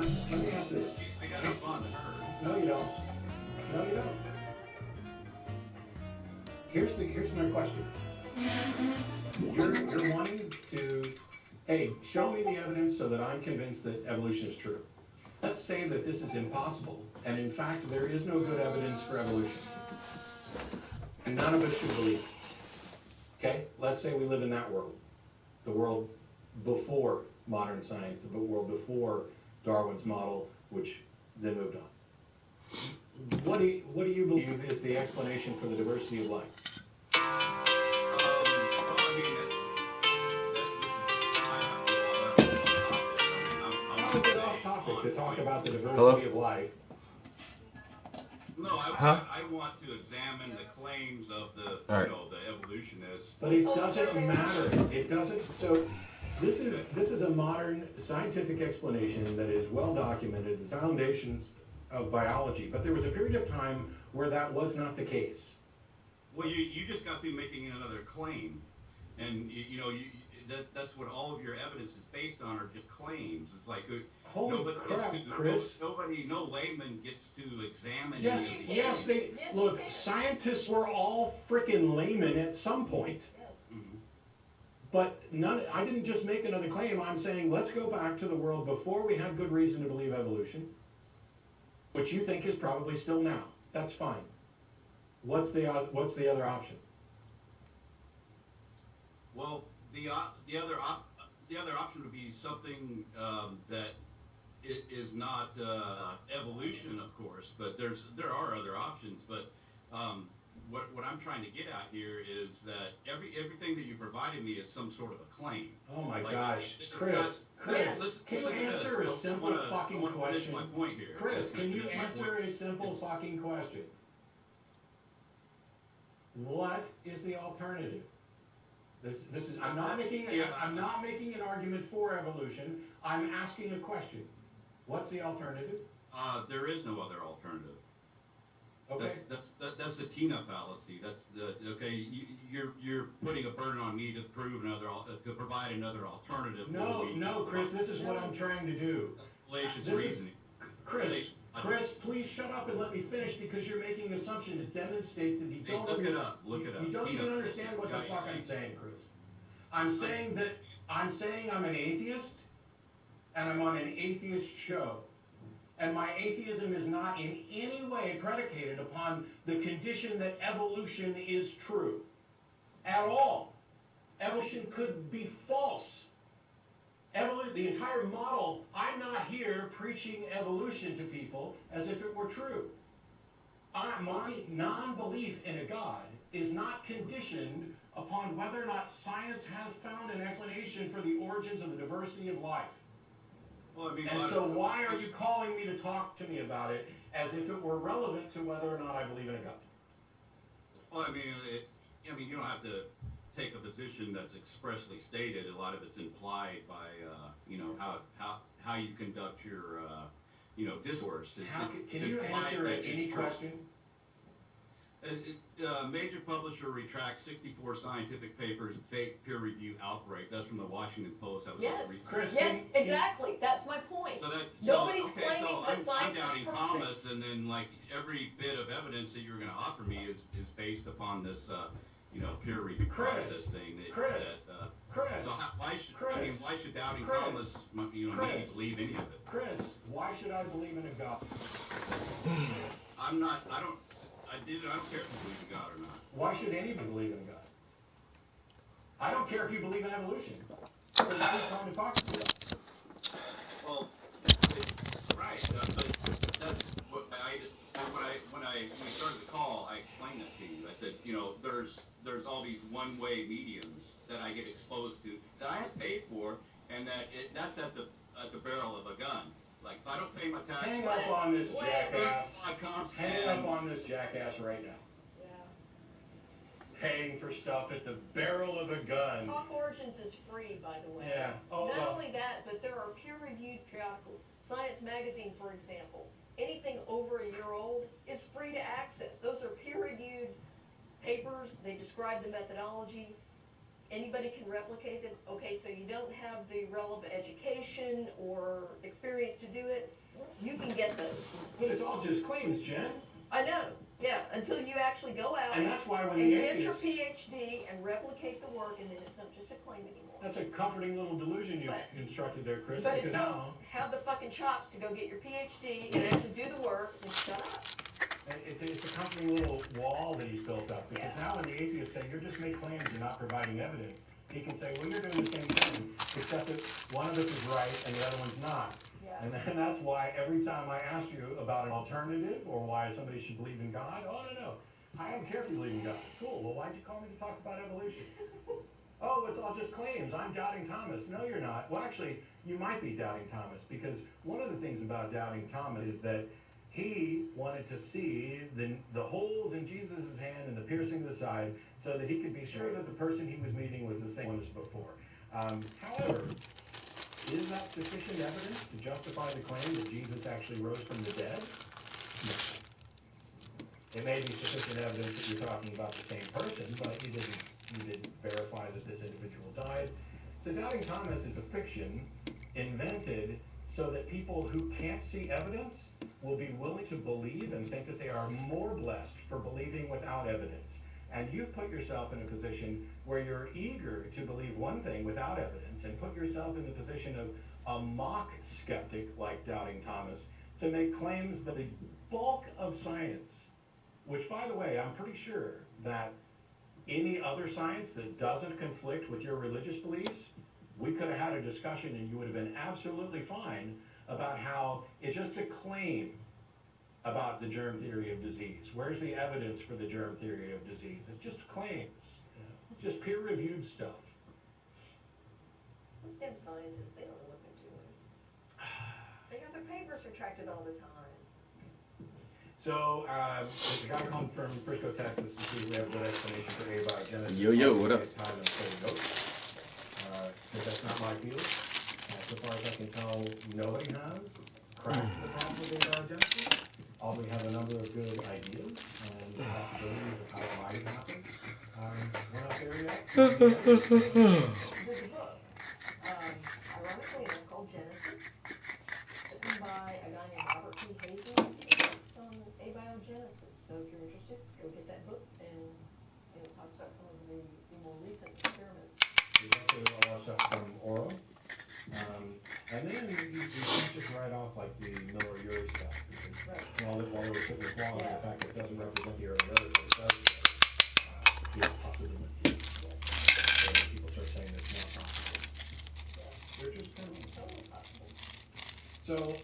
Let me ask this. I got to respond to her. No, you don't. No, you don't. Here's another question. You're wanting to, hey, show me the evidence so that I'm convinced that evolution is true. Let's say that this is impossible, and in fact, there is no good evidence for evolution. And none of us should believe it. Okay? Let's say we live in that world. The world before modern science, the world before Darwin's model, which then moved on. What do you believe is the explanation for the diversity of life? How is it off topic to talk about the diversity of life? No, I want to examine the claims of the the evolutionists. But it doesn't matter. It doesn't. So this is a modern scientific explanation that is well documented, the foundations of biology. But there was a period of time where that was not the case. Well, you just got through making another claim, and that's what all of your evidence is based on, are just claims. It's like holy crap, Chris! No layman gets to examine. Yes, they look. Scientists were all freaking laymen at some point. Yes. Mm-hmm. But none. I didn't just make another claim. I'm saying let's go back to the world before we had good reason to believe evolution, which you think is probably still now. That's fine. What's the other option? Well, the other option would be something that it is not evolution, of course, but there are other options. But what I'm trying to get at here is that everything that you provided me is some sort of a claim. Oh my gosh, Chris, can you answer a simple fucking question? My point here. Chris, can you answer a simple fucking question? What is the alternative? This is. I'm not making an argument for evolution. I'm asking a question. What's the alternative? There is no other alternative. Okay. That's the Tina fallacy. That's okay. You're putting a burden on me to provide another alternative. No, Chris. This is what I'm trying to do. Fallacious reasoning. Chris, please shut up and let me finish, because you're making an assumption to demonstrate that you don't. Look it up. You don't even understand what the fuck I'm saying, Chris. I'm saying I'm an atheist, and I'm on an atheist show. And my atheism is not in any way predicated upon the condition that evolution is true. At all. Evolution could be false. The entire model, I'm not here preaching evolution to people as if it were true. My non-belief in a God is not conditioned upon whether or not science has found an explanation for the origins of the diversity of life. Well, and so why are you calling me to talk to me about it as if it were relevant to whether or not I believe in a God? Well, I mean, you don't have to take a position that's expressly stated. A lot of it's implied by, how you conduct your, discourse. Can you answer any question? Major publisher retracts 64 scientific papers in fake peer review outbreak. That's from the Washington Post. That was Chris, yes, exactly. That's my point. Nobody's claiming that science is doubting perfect. Thomas, and then every bit of evidence that you're going to offer me is based upon this, peer review process thing. Chris. So why should doubting Thomas, me believe any of it? Chris, why should I believe in a God? I don't care if you believe in God or not. Why should anybody believe in God? I don't care if you believe in evolution. So why are you trying to talk to me? Well, right. That's what when we started the call, I explained that to you. I said, there's all these one-way mediums that I get exposed to that I have paid for, and that's at the barrel of a gun. Like, if I don't pay my taxes... Hang up on this jackass. Hang up on this jackass right now. Yeah. Paying for stuff at the barrel of a gun. Talk Origins is free, by the way. Yeah. Not only that, but there are peer-reviewed periodicals. Science Magazine, for example. Anything over a year old is free to access. Those are peer-reviewed papers. They describe the methodology. Anybody can replicate them. Okay, so you don't have the relevant education or experience to do it. You can get those. But it's all just claims, Jen. I know, yeah, until you actually go out And that's why when and the get your atheists, PhD and replicate the work, and then it's not just a claim anymore. that's a comforting little delusion you've But- constructed there, Chris, But if because you don't now, have the fucking chops to go get your PhD and actually do the work, then shut up. it's a comforting little wall that he's built up, because Yeah. now when the atheists say, you're just making claims and not providing evidence, he can say, well, you're doing the same thing, except that one of us is right and the other one's not. Yeah. And then that's why every time I ask you about an alternative or why somebody should believe in God, oh, no, I don't care if you believe in God. Cool, well, why'd you call me to talk about evolution? Oh, it's all just claims. I'm doubting Thomas. No, you're not. Well, actually, you might be doubting Thomas, because one of the things about doubting Thomas is that he wanted to see the holes in Jesus' hand and the piercing of the side so that he could be sure that the person he was meeting was the same one as before. However, is that sufficient evidence to justify the claim that Jesus actually rose from the dead? No. It may be sufficient evidence that you're talking about the same person, but you didn't verify that this individual died. So doubting Thomas is a fiction invented so that people who can't see evidence will be willing to believe and think that they are more blessed for believing without evidence. And you've put yourself in a position where you're eager to believe one thing without evidence and put yourself in the position of a mock skeptic like doubting Thomas to make claims that the bulk of science, which, by the way, I'm pretty sure that any other science that doesn't conflict with your religious beliefs, we could have had a discussion and you would have been absolutely fine about how it's just a claim about the germ theory of disease. Where's the evidence for the germ theory of disease? It's just claims, just peer-reviewed stuff. Those damn scientists, they don't know what they're doing. They got their papers retracted all the time. So, there's a guy calling from Frisco, Texas, to see if we have a good explanation for abiogenesis. Yo, what up? Time and say nope. Because that's not my field. So far as I can tell, nobody has cracked the problem with abiogenesis. Although we have a number of good ideas and possibilities of how it might have happened. We're not there yet. There's a book, ironically enough, called Genesis, written by a guy named Robert P. Hazen, and it's on abiogenesis. So if you're interested, go get that book, and it talks about some of the more recent experiments. There's also a lot of stuff from Oro. And then you can't just write off like the Miller-Urey stuff. Because Right. while they were sitting with wrong, Yeah. the fact that it doesn't represent the early earth, but it does is a possibility. So people start saying it's not possible. Yeah. They're just kind It's totally possible. so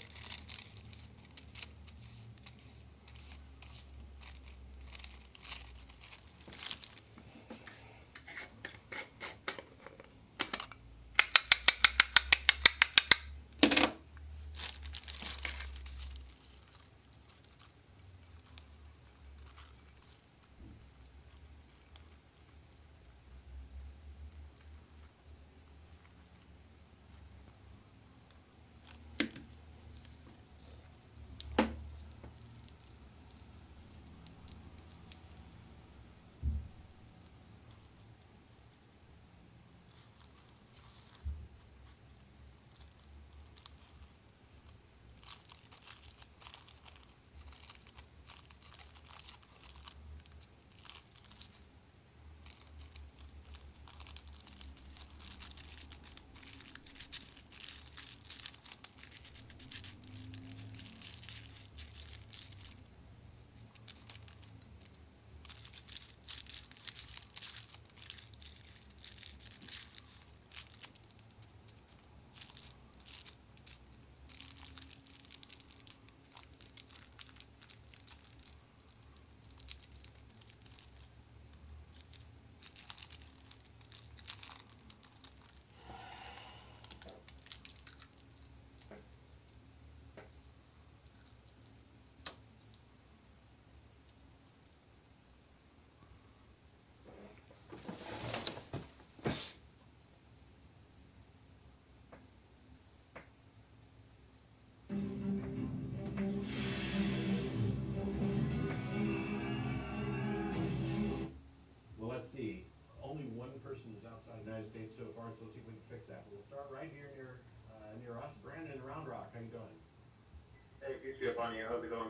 Hey, peace be upon you. How's it going?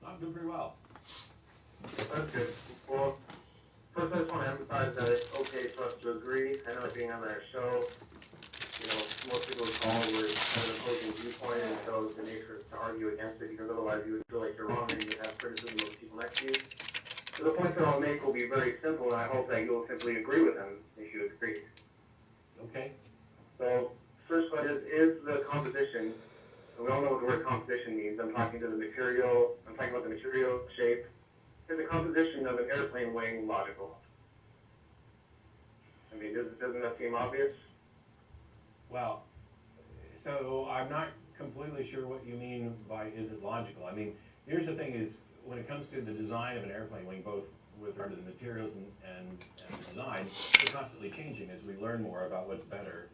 I'm doing pretty well. That's good. Well, first I just want to emphasize that it's okay for us to agree. I know being on our show, most people would call with kind of an opposing viewpoint, and so the nature is to argue against it, because otherwise you would feel like you're wrong and you would have criticism of the people next to you. So the points that I'll make will be very simple, and I hope that you'll simply agree with them if you agree. Okay. So, first one is the composition. We all know what the word composition means. I'm talking about the material, shape. Is the composition of an airplane wing logical? I mean, doesn't that seem obvious? Well, so I'm not completely sure what you mean by is it logical. I mean, here's the thing is, when it comes to the design of an airplane wing, both with regard to the materials and the design, they're constantly changing as we learn more about what's better,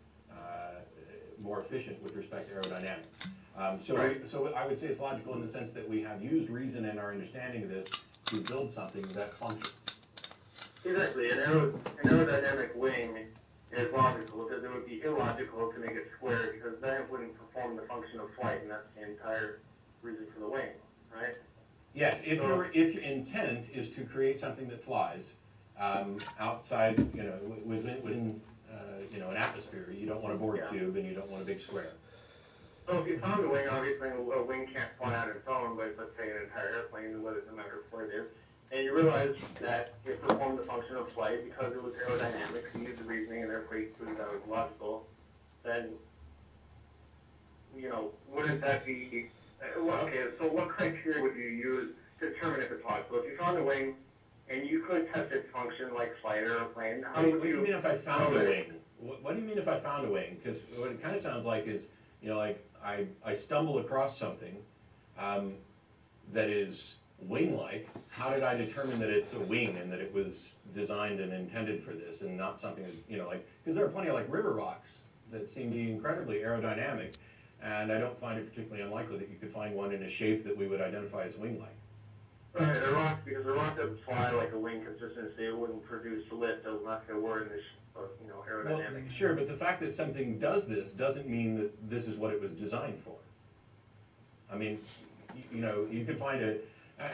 more efficient with respect to aerodynamics. So I would say it's logical in the sense that we have used reason in our understanding of this to build something that functions. Exactly. An aerodynamic wing is logical, because it would be illogical to make it square, because then it wouldn't perform the function of flight, and that's the entire reason for the wing, right? Yes, if your intent is to create something that flies outside, within an atmosphere, you don't want a board cube and you don't want a big square. So if you found a wing, obviously a wing can't fly on its own, but let's say an entire airplane, no matter where it is, and you realize that it performed the function of flight because it was aerodynamic, so you use the reasoning and therefore you conclude that was logical, then, wouldn't that be, so what criteria would you use to determine if it's logical? If you found a wing and you could test its function like flight or a plane, how would you... What do you mean if I found a wing? What do you mean if I found a wing? Because what it kind of sounds like is, like I stumble across something that is wing-like. How did I determine that it's a wing and that it was designed and intended for this and not something that, because there are plenty of river rocks that seem to be incredibly aerodynamic, and I don't find it particularly unlikely that you could find one in a shape that we would identify as wing-like. Right, because a rock doesn't fly like a wing consistency, it wouldn't produce lift, so that's the word in this, aerodynamic. Well, sure, but the fact that something does this doesn't mean that this is what it was designed for. I mean, you could find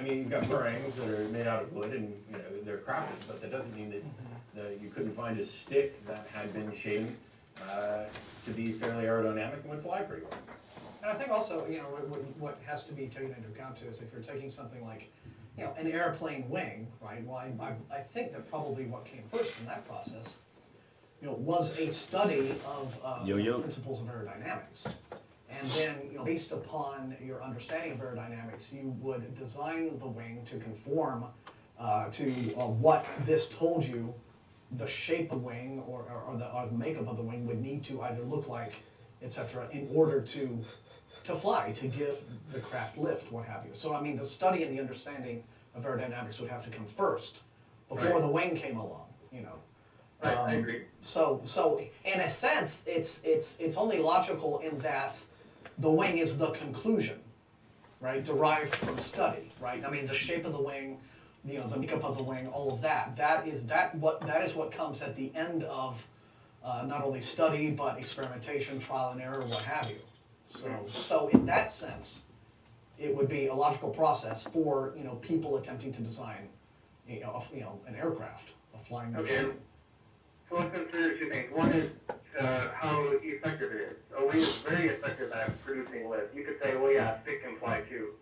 you've got meringues that are made out of wood and, they're crafted, but that doesn't mean that you couldn't find a stick that had been shaped to be fairly aerodynamic and would fly pretty well. And I think also, what has to be taken into account too is if you're taking something like, an airplane wing, right? Well, I think that probably what came first in that process, was a study of principles of aerodynamics. And then, based upon your understanding of aerodynamics, you would design the wing to conform to what this told you the shape of the wing or the makeup of the wing would need to either look like, etc., in order to fly, to give the craft lift, what have you. So, I mean, the study and the understanding of aerodynamics would have to come first before the wing came along, I agree. So in a sense, it's only logical in that the wing is the conclusion, right, derived from study, right? I mean, the shape of the wing, the makeup of the wing, all of that. That is what comes at the end of not only study but experimentation, trial and error, what have you. So in that sense, it would be a logical process for people attempting to design an aircraft, a flying machine. So let's consider two things. One is how effective it is. A wing is very effective at producing lift. You could say, well, yeah, a stick can fly too,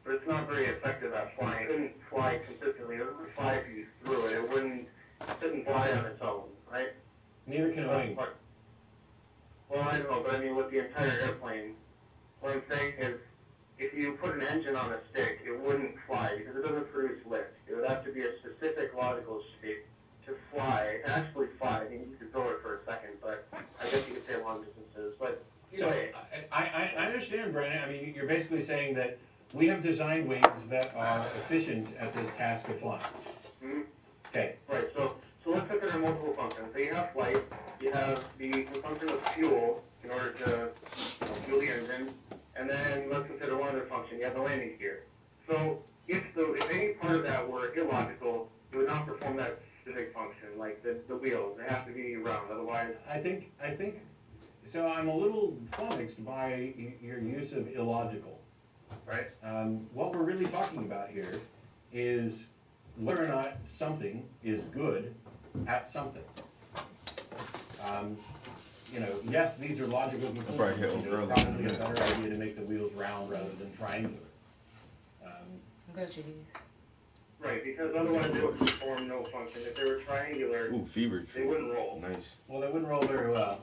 but it's not very effective at flying. It couldn't fly consistently. It wouldn't fly if you threw it. It couldn't fly on its own, right? Neither can a wing. Well, I don't know, but I mean with the entire airplane, what I'm saying is if you put an engine on a stick, it wouldn't fly because it doesn't produce lift. It would have to be a specific logical shape to fly, to actually fly. I mean, you could throw it for a second, but I guess you could say long distances. But I understand, Brandon. I mean, you're basically saying that we have designed wings that are efficient at this task of flying. Mm-hmm. Okay. Right. So let's look at our multiple functions. So you have flight. You have the function of fuel in order to fuel the engine, and then let's consider one other function. You have the landing gear. So if any part of that were illogical, it would not perform that specific function, like the wheels. They have to be round, otherwise... I think, so I'm a little flummoxed by your use of illogical. right? What we're really talking about here is whether or not something is good at something. You know, yes, these are logical conclusions. probably hit You know, early. probably a better idea to make the wheels round rather than triangular. Got you, these. Right, because otherwise they would perform no function. If they were triangular, Ooh, fever they tree. wouldn't roll. Nice. Well, they wouldn't roll very well.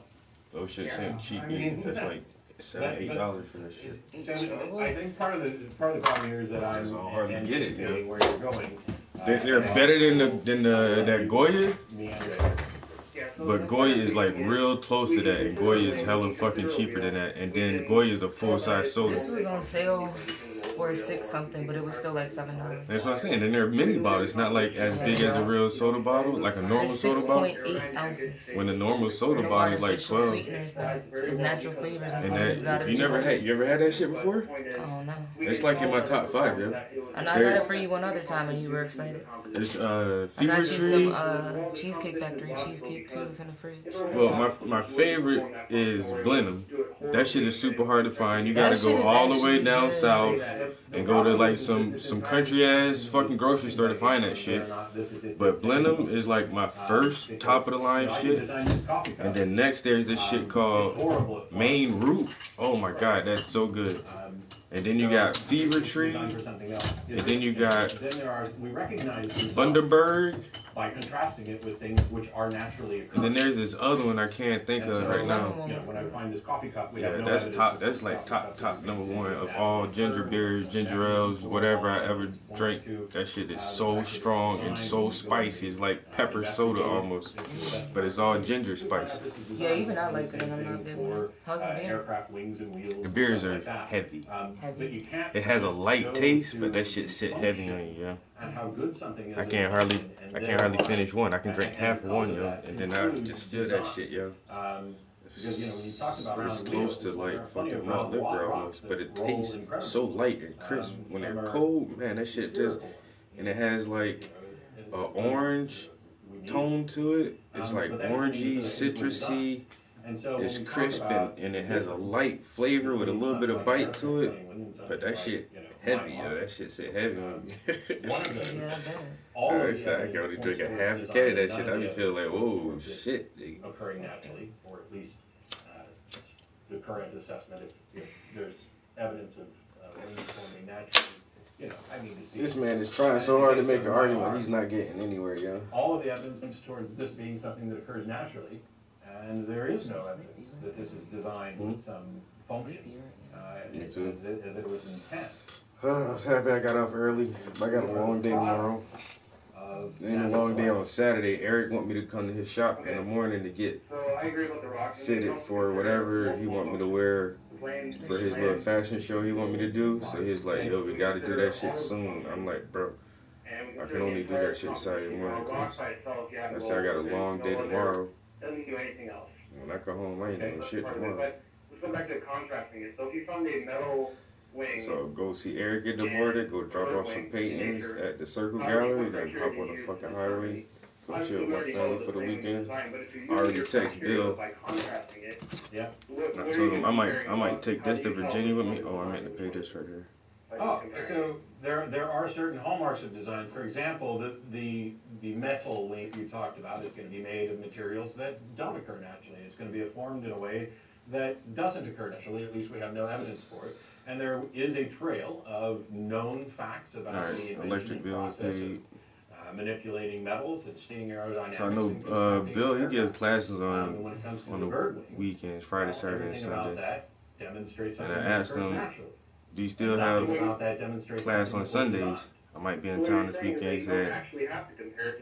Oh shit, Yeah, same cheap. I mean, That's like $7, $8 for that shit. So I think part of the problem here is that I'm It's all hard to get it, anticipating where you're going. They're better than that Goya, Meander. Yeah, so but Goya is like real close to that, and Goya is hella fucking cheaper than that. And then Goya is a full size soda. This was on sale for $6 something, but it was still like $7. That's what I'm saying. And they're mini bottles, not like as big as a real soda bottle, like a normal It's soda bottle. 6.8 ounces. When the normal soda No bottle is like artificial 12. sweeteners, though. It's natural flavors and And flavors out that, of if you ever had that shit before? Oh no. It's like in my top 5, yo. I know I got it for you one other time and you were excited. It's I Fever got you some Tree. Cheesecake Factory cheesecake too. It's in the fridge. Well, my favorite is Blenheim. That shit is super hard to find. You gotta That shit go is all the way actually down good. south and go to like some country ass fucking grocery store to find that shit. But Blenheim is like my first top of the line shit. And then next there's this shit called Maine Root. Oh my god, that's so good. And then you got Fever Tree. And then you got We recognize these Bundaberg. by contrasting it with things which are naturally occurring. And then there's this other one I can't think And of so, right now. you know, when I find this coffee cup, we Yeah, have no that's evidence top. that That's this like coffee top cup number is one made of with all natural ginger occurred, beers, or ginger that ales, means whatever I all ever evidence drank. points to, That shit is the so fact that strong it's and designed so to go spicy. It's like pepper soda almost, but it's all ginger spice. Yeah, even I like it and I'm not big on it. How's the beer? Aircraft wings and wheels. The and beers stuff are like that. heavy. But you can't It has a just light go taste, but to that shit sit heavy on you, yeah. and how good something is. I can't hardly finish one. I can drink half of one, yo, that and then I just feel that design. shit, yo. Because, you know, when you talk about It's round close wheels, to well, there are like plenty fucking of malt round liquor rocks almost, that but it roll tastes incredibly. so light and crisp. When Some they're are cold, man, that shit just, spherical. and it has like You know, a orange we need. tone to it. It's like But that doesn't orangey, mean it's a good citrusy. And so when It's we talk crisp about and it has a difference light flavor with a little bit of bite to it. between something But that like, shit you know, heavy, wine yo. That shit sit heavy on me. One of them, Yeah, I bet. all of I the can evidence only points drink a towards half design, can of that none shit. of I the be feeling like, evidence whoa, points towards it shit, nigga. occurring naturally, or at least the current assessment, if there's evidence of wind forming naturally, you know, I need to see. This man is trying so hard to make an argument. He's not getting anywhere, yo. All of the evidence points towards this being something that occurs naturally, and there is no evidence that this is designed with some function, Me as too. it was intent. I was happy I got off early. I got a long day tomorrow. Then a long day on Saturday. Eric want me to come to his shop in the morning to get So I agree about the rock. fitted for whatever he want me to wear for his little fashion show he want me to do. So he's like, yo, we gotta do that shit soon. I'm like, bro, I can only do that shit Saturday morning. Cause I said I got a long day tomorrow. Doesn't do anything else. When I come home, I ain't doing shit tomorrow. But let's go back to contrasting it. So if you found a metal wing. So go see Eric at the border, go drop off some paintings at the Circle Gallery, then hop on the fucking highway, go chill with my family for the weekend. I already text Bill. Yeah. I told him I might take this to Virginia with me. Oh, I meant to pay this right here. Oh, so there are certain hallmarks of design. For example, the metal link you talked about is going to be made of materials that don't occur naturally. It's going to be formed in a way that doesn't occur naturally. At least we have no evidence for it. And there is a trail of known facts about All right, the invention electric and bill process paid. of manipulating metals and seeing aerodynamics. So I know and constructing Bill, he aircraft. gives classes And when it comes to on the the bird wing, weekends, Friday, Saturday, and everything about Sunday. that demonstrates And something I that asked occurs him, naturally. do you still Nothing have about that demonstrates class something on that was Sundays? designed. I might be in town this weekend. He said,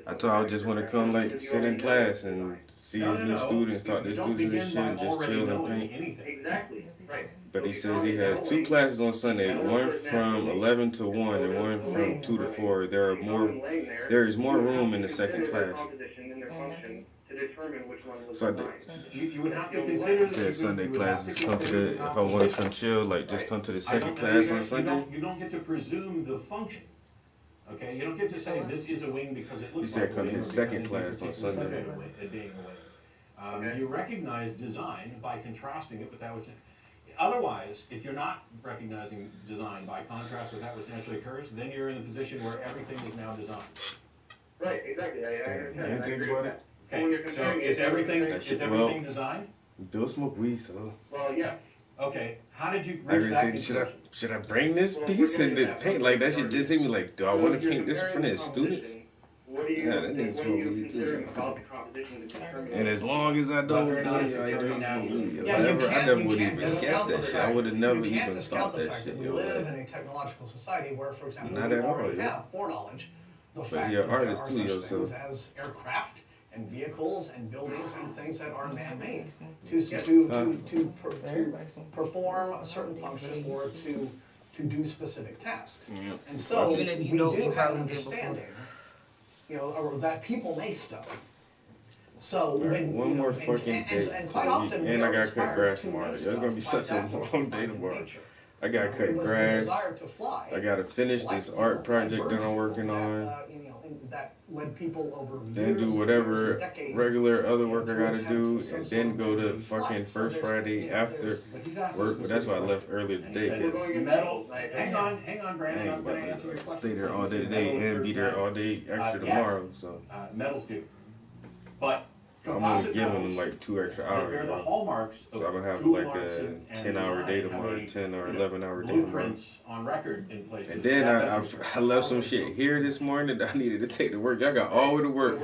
I told him I just want to come like sit in class and see his new students, talk to his students and shit, and just chill and paint. Exactly, right. But he says he has 2 classes on Sunday, one from 11 to 1 and one from 2 to 4. There is more room in the second class. Sunday. You would have to consider. He said Sunday classes come to the, if I want to come chill, like just come to the second class on Sunday. You don't get to presume the function. Okay, you don't get to say this is a wing because it looks He said like a come to wing, his or second because class it on depicts Sunday. it being a wing. You recognize design by contrasting it with that which. otherwise, if you're not recognizing design by contrast with that which naturally occurs, then you're in the position where everything is now designed. Right, exactly, I understand. You I think agree about with it? that. And when you're So comparing is it- everything, That is shit- everything designed? Bill smoke weed, so. Well, yeah. Okay, how did you I reach really that say, conclusion? should I bring this piece and then paint? Like, that shit just hit me like, do I want to paint this in front of students? What do you, Yeah, that nigga what do smoke you weed consider too. about the composition to determine? And as long as I don't, Whether or not it's I don't occurring smoke weed. naturally. Yeah, I you never can't would even discount guess the that shit. I fact- would have never you can't even discount thought the that fact shit. that we Yo, live like, in a technological society where, for example, Not we at all, already yo. have foreknowledge the But fact you're that an there artist are too, such yo, things so- as aircraft and vehicles and buildings and things that are man-made Huh? to perform certain functions or to do specific tasks. Yeah. And so Even if you we don't, do you have an probably did before. understanding, or that people make stuff. So Alright, when one you know, more and- fucking and, day and to quite the week, often we and I are gotta cut inspired grass to tomorrow. make It's gonna be stuff such a by that which long we day find in tomorrow. nature. I gotta It cut was the grass. desire to fly. I gotta finish this art project that I'm working on. That led people over Then do years whatever and decades, regular other work I to gotta attempt do, some and sort then of go to magazine fucking flight. So first there's, Friday after there's- But he's asking work. But that's why I specific left earlier questions. today, And he cause said, metal, Right. hang on, I Brandon, ain't I'm gonna about answer your to question. stay there all day He said, today metal and be there occurs all day extra yes. tomorrow. So metals do. But I'm only composite giving metals, them like 2 extra they're hours, the bro. hallmarks So of I don't have tool like arts a and 10-hour day design, tomorrow, have a, 10 or you know, 11-hour day tomorrow. blueprints on record in places. And then That I doesn't- left some shit here this morning that I needed to take to work. Y'all got all the way to work.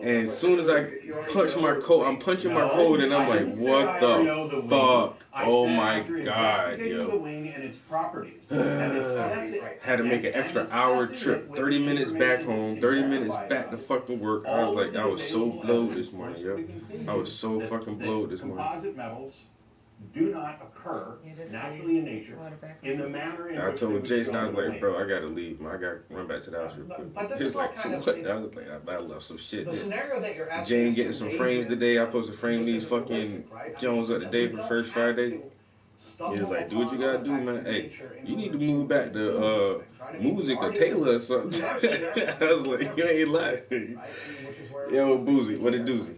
And as soon as I punch my code, I'm punching my code and I'm I like, didn't say what I already know the wing. fuck? I Oh said my after god, investigating the yo. wing and its properties, and necessity- Had to make an and extra hour assessing it trip, with 30 the minutes back information home, you 30 can minutes verify back to about it. fucking work. I All was of like, the I was so available blowed evidence this morning, points to yo. the conclusion I was so that- fucking that blowed this morning. Composite metals do not occur Yeah, that's naturally crazy. in It's nature a lot of back in the manner in I which told they would Jason, show I was in the like, wing. bro, I gotta leave, man. I gotta run back to the house real quick. But this He's is all like, kind of- what? I was like, I left some shit The there. scenario that you're asking Jane is getting some engaged frames in, today. I'm supposed to frame which these is fucking realistic, right? I mean, Jones up we today don't for First have Friday. to stumble He was like, do what you upon gotta do, artifacts man. of Hey, nature in you need to order move back do to these things, right? I mean, music or already- Taylor or something. I was like, you ain't lying. right? I mean, which is where- Yo, Boozy, what it doozy?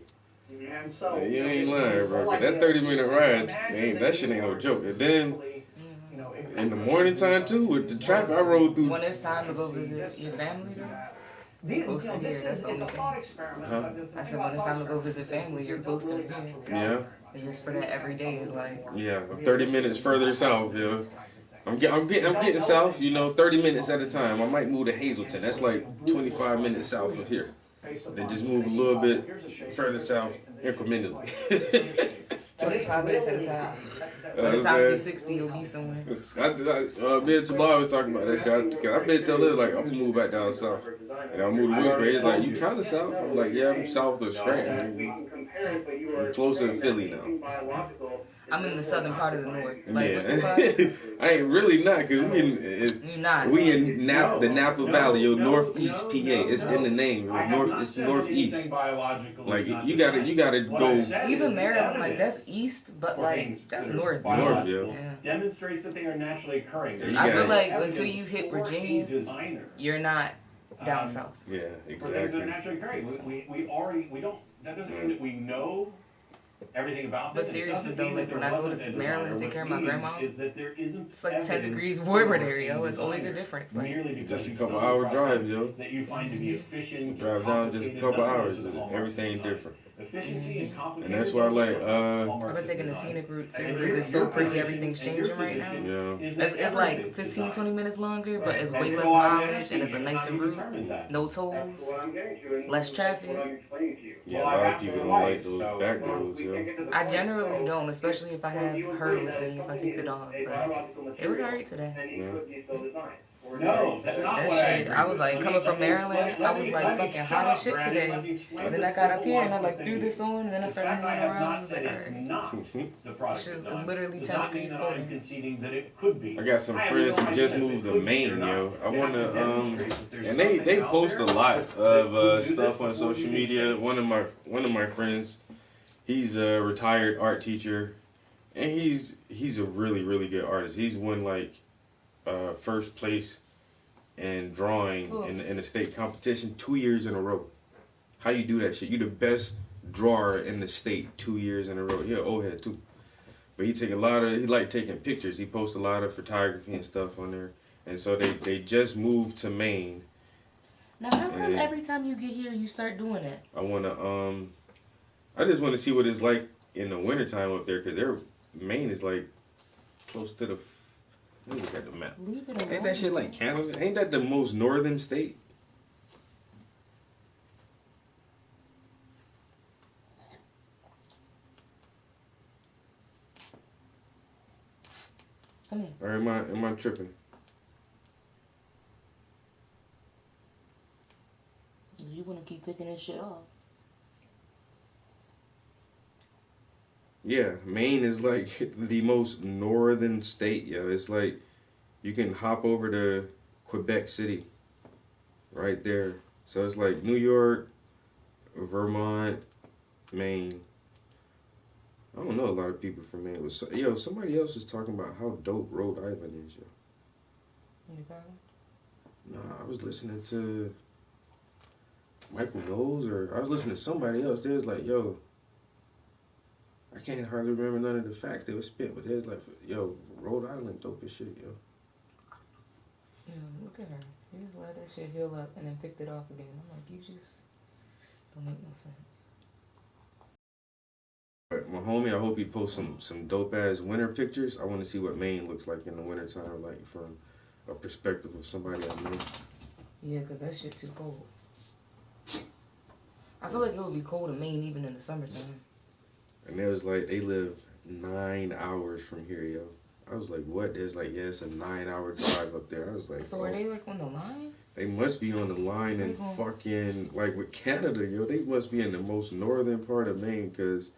And so, Yeah, you ain't know, lying, this bro. whole But that idea 30-minute of- ride, imagine that shit you ain't no are joke. And then successfully, you know, in the morning time too, with the traffic, I rode through. When it's time to go visit your family, though. Closer here, This that's is, the it's a only thought thing. experiment. Huh? But the I thing said, about when it's thought time to go experiments visit is that family, you you're don't closer really here. have to react Yeah. very much. It's just for that every day is like, Yeah, 30 minutes further south, yo. I'm getting south, you know, 30 minutes at a time. I might move to Hazleton. That's like 25 minutes south of here. Then just move a little bit further south incrementally. 25 minutes at a time. By the That's time you're it. 60, you'll be somewhere. Me and Tamar was talking about that shit. I've been telling her, like, I'm gonna move back down south. And I'll move to Wilkes-Barre. He's like, you kind of south? I'm like, yeah, I'm south of Scranton. I'm closer to Philly now. I'm in the southern part of the north. Like, what the Yeah. fuck? I ain't really not, because You're not. we in the Napa Valley, yo, northeast PA. It's in the name, yo. It's northeast. Like, you gotta go Even Maryland, like, that's east, but, like, that's north. too. north, yo. Yeah. Demonstrates that they are naturally occurring. You I feel gotta- like until you hit For a Virginia, designer, you're not down south. Yeah, for things that are exactly. naturally occurring. We already, we don't, that doesn't mean that we know everything about But this. It seriously, doesn't though, mean like, that when there I go wasn't to a Maryland designer. to take care of What my it means grandma, is that there isn't It's like 10 evidence degrees for warmer a there, yo. It's always a designer difference. Like, merely because Just a you couple follow hour the process drive, yo. that you find to be efficient. Drive down just a complicated. couple None of hours. those are the hallmarks Everything of design. different. Efficiency and complicated. And that's why, like, I've been taking the scenic route too, because it's so pretty, everything's changing right now. Yeah. It's like 15, 20 minutes longer, but it's way less mileage, and it's a nicer route. No tolls, less traffic. Yeah, a lot of people don't like those back roads, yo. I generally don't, especially if I have her with me, if I take the dog, but it was alright today. No, that's not That what I shit, agree I was with. like, Let coming me- from let me Maryland, explain- I let was me- like let me- fucking shut hot up, as shit Brandon, today. let me explain And then the I got up simple here and I logical like thing threw to this you. on, and then I The started fact I moving have around. I not was said like, it's alright. not the product It's just design literally does 10 not mean degrees that I'm colder. conceding that it could be. I got some I have friends no who just idea if moved it to could be Maine, or not. yo. I They have to wanna demonstrate that there's and something they out post a there lot that of will do stuff this on before social you media. say- One of my friends, he's a retired art teacher, and he's a really good artist. He's won like first place in drawing in the state competition 2 years in a row. How you do that shit? You the best drawer in the state 2 years in a row. Yeah, old head too. But he like taking pictures. He posts a lot of photography and stuff on there. And so they just moved to Maine. Now, how come every time you get here, you start doing that? I just want to see what it's like in the wintertime up there, because Maine is like close to the. Let me look at the map. Leave it alone. Ain't that shit like Canada? Ain't that the most northern state? Come here. Or am I tripping? You want to keep picking this shit off. Yeah, Maine is like the most northern state, yo. It's like you can hop over to Quebec City right there. So it's like New York, Vermont, Maine. I don't know a lot of people from Maine. But somebody else was talking about how dope Rhode Island is, yo. You got it? Nah, I was listening to Michael Knowles, or I was listening to somebody else. They was like, yo, I can't hardly remember none of the facts they would spit, but they was like, yo, Rhode Island dope as shit, yo. Yeah, look at her. You just let that shit heal up and then picked it off again. I'm like, you just don't make no sense. But my homie, I hope he posts some dope ass winter pictures. I want to see what Maine looks like in the wintertime, like from a perspective of somebody I know. Yeah, because that shit too cold. I feel like it would be cold in Maine even in the summertime. And it was like, they live 9 hours from here, yo. I was like, what? There's like, yeah, it's a 9-hour drive up there. I was like, so are they like on the line? They must be on the line and fucking, like with Canada, yo. They must be in the most northern part of Maine, because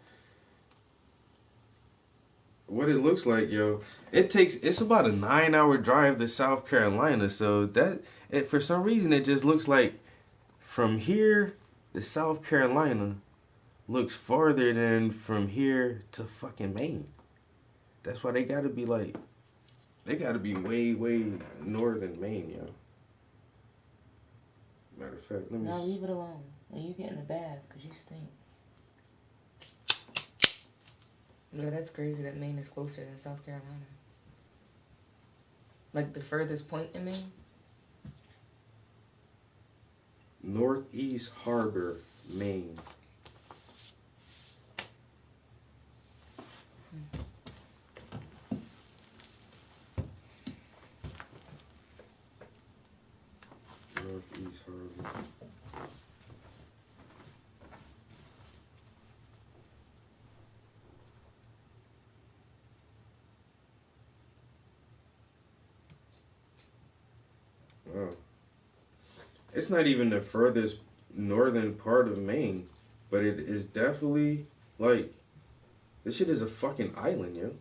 what it looks like, yo, it's about a 9-hour drive to South Carolina. So for some reason, it just looks like from here to South Carolina looks farther than from here to fucking Maine. That's why they gotta be way, way northern Maine, yo. Matter of fact, let me. Now leave it alone. When you get in the bath, because you stink. Yeah, that's crazy that Maine is closer than South Carolina. Like the furthest point in Maine? Northeast Harbor, Maine. Northeast Harbor. Wow. It's not even the furthest northern part of Maine, but it is definitely like, this shit is a fucking island, yo.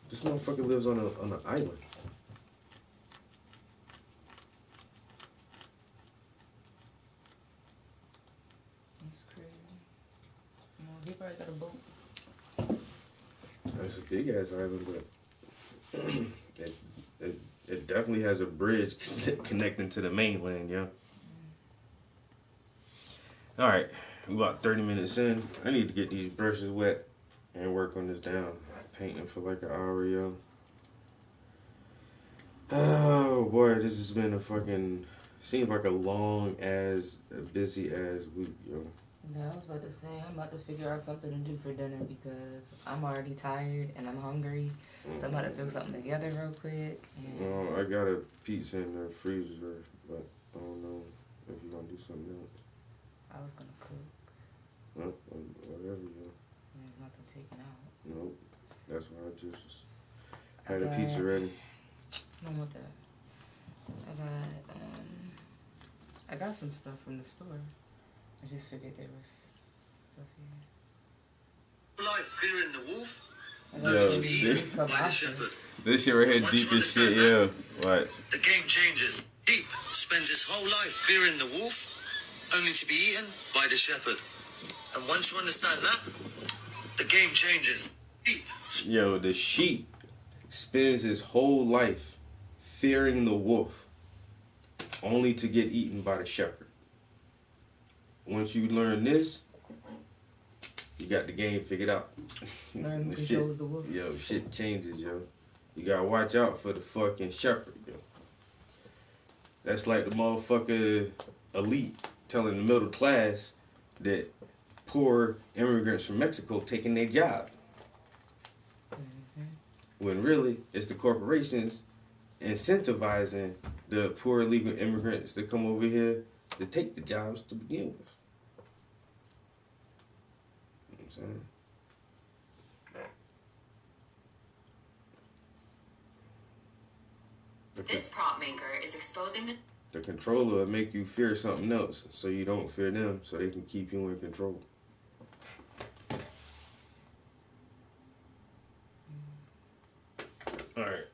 This motherfucker lives on an island. That's crazy. Well, he probably got a boat. That's a big ass island, but it definitely has a bridge connecting to the mainland, yo. All right, we about 30 minutes in. I need to get these brushes wet and work on this down. Painting for like an hour, yo. Oh boy, this has been seems like a long ass, busy ass week, yo. Yeah, I was about to say, I'm about to figure out something to do for dinner because I'm already tired and I'm hungry. So I'm about to throw something together real quick. No, I got a pizza in the freezer, but I don't know if you're gonna do something else. I was gonna cook. Nope, whatever, yo. There's nothing taken out. Nope, that's why I just had a pizza ready. I don't want that. I got some stuff from the store. I just figured there was stuff here. Life fearing the wolf. This shit right here deep as shit, yeah. What? The game changes. Sheep spends his whole life fearing the wolf, only to be eaten by the shepherd. And once you understand that, the game changes. Sheep. Yo, the sheep spends his whole life fearing the wolf, only to get eaten by the shepherd. once you learn this, you got the game figured out. Learn who The controls shit, the wolf. yo, shit changes, yo. You gotta watch out for the fucking shepherd, yo. That's like the motherfucker elite telling the middle class that poor immigrants from Mexico taking their job. When really, it's the corporations incentivizing the poor illegal immigrants to come over here to take the jobs to begin with. You know what I'm saying? This prop maker is exposing the controller will make you fear something else so you don't fear them so they can keep you in control. Alright.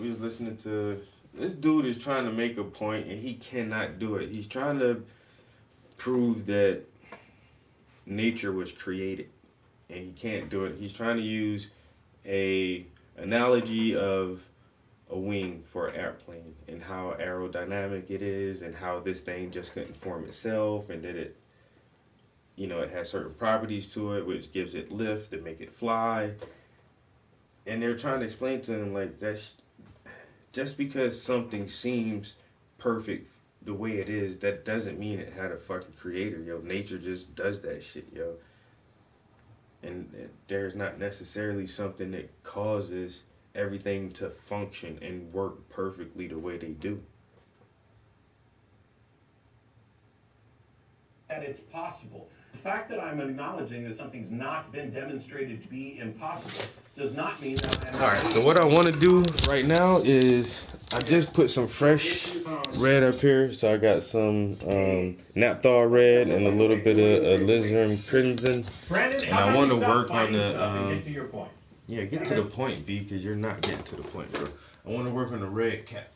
We was listening to this dude is trying to make a point and he cannot do it. He's trying to prove that nature was created and he can't do it. He's trying to use a analogy of a wing for an airplane and how aerodynamic it is and how this thing just couldn't form itself and that it, you know, it has certain properties to it which gives it lift and make it fly. And they're trying to explain to him like that's just because something seems perfect the way it is, that doesn't mean it had a fucking creator, yo. Nature just does that shit, yo. And there's not necessarily something that causes everything to function and work perfectly the way they do. And it's possible. The fact that I'm acknowledging that something's not been demonstrated to be impossible does not mean that I am... Alright, so what I want to do right now is I just put some fresh red up here. So I got some Naphthol red and a little bit of alizarin crimson. And I want to work on the... get to your point. Yeah, get to the point, B, because you're not getting to the point, bro. I want to work on the red cap.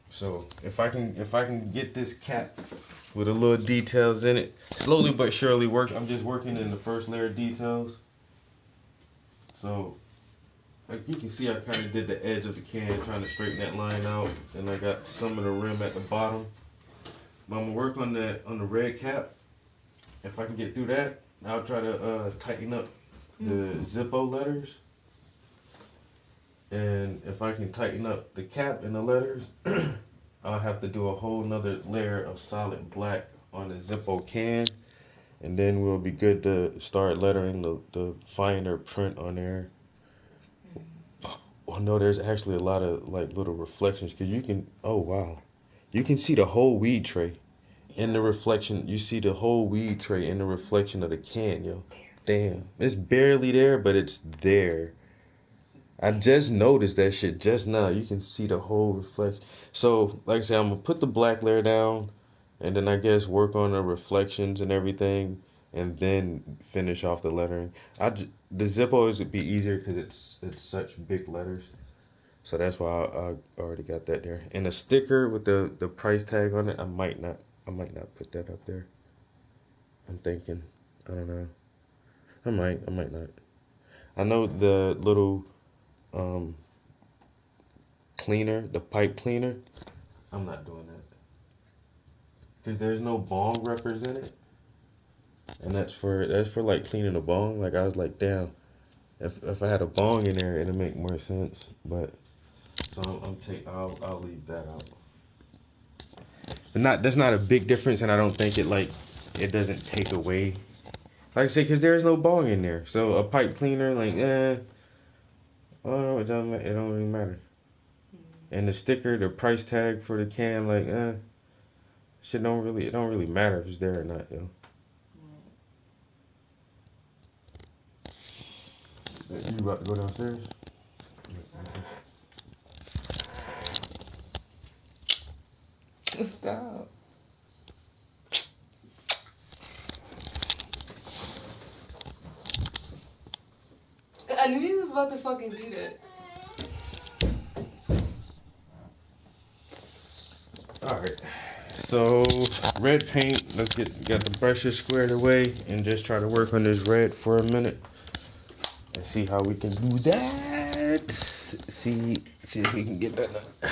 So if I can get this cap with a little details in it, slowly but surely work. I'm just working in the first layer of details. So like you can see, I kind of did the edge of the can, trying to straighten that line out, and I got some of the rim at the bottom. But I'm gonna work on the red cap. If I can get through that, I'll try to tighten up the Zippo letters. And if I can tighten up the cap and the letters, I'll have to do a whole nother layer of solid black on the Zippo can. And then we'll be good to start lettering the finer print on there. Oh no, there's actually a lot of like little reflections, because you can, oh wow. You can see the whole weed tray in the reflection. You see the whole weed tray in the reflection of the can, yo. Damn. It's barely there, but it's there. I just noticed that shit just now. You can see the whole reflection. So, like I said, I'm going to put the black layer down, and then I guess work on the reflections and everything, and then finish off the lettering. The Zippos would be easier because it's such big letters. So that's why I already got that there. And a sticker with the price tag on it, I might not put that up there. I'm thinking. I don't know. I might not. I know the little cleaner, the pipe cleaner, I'm not doing that because there's no bong represented, and that's for like cleaning a bong. Like I was like, damn, if I had a bong in there, it'd make more sense. But so I'll leave that out. But that's not a big difference, and I don't think it doesn't take away. Like I said, because there's no bong in there, so a pipe cleaner, like oh, it don't really matter. And the sticker, the price tag for the can, like shit it don't really matter if it's there or not, yo. You about to go downstairs? Stop. I knew he was about to fucking do that. Alright. So red paint, let's got the brushes squared away and just try to work on this red for a minute and see how we can do that. See if we can get that done.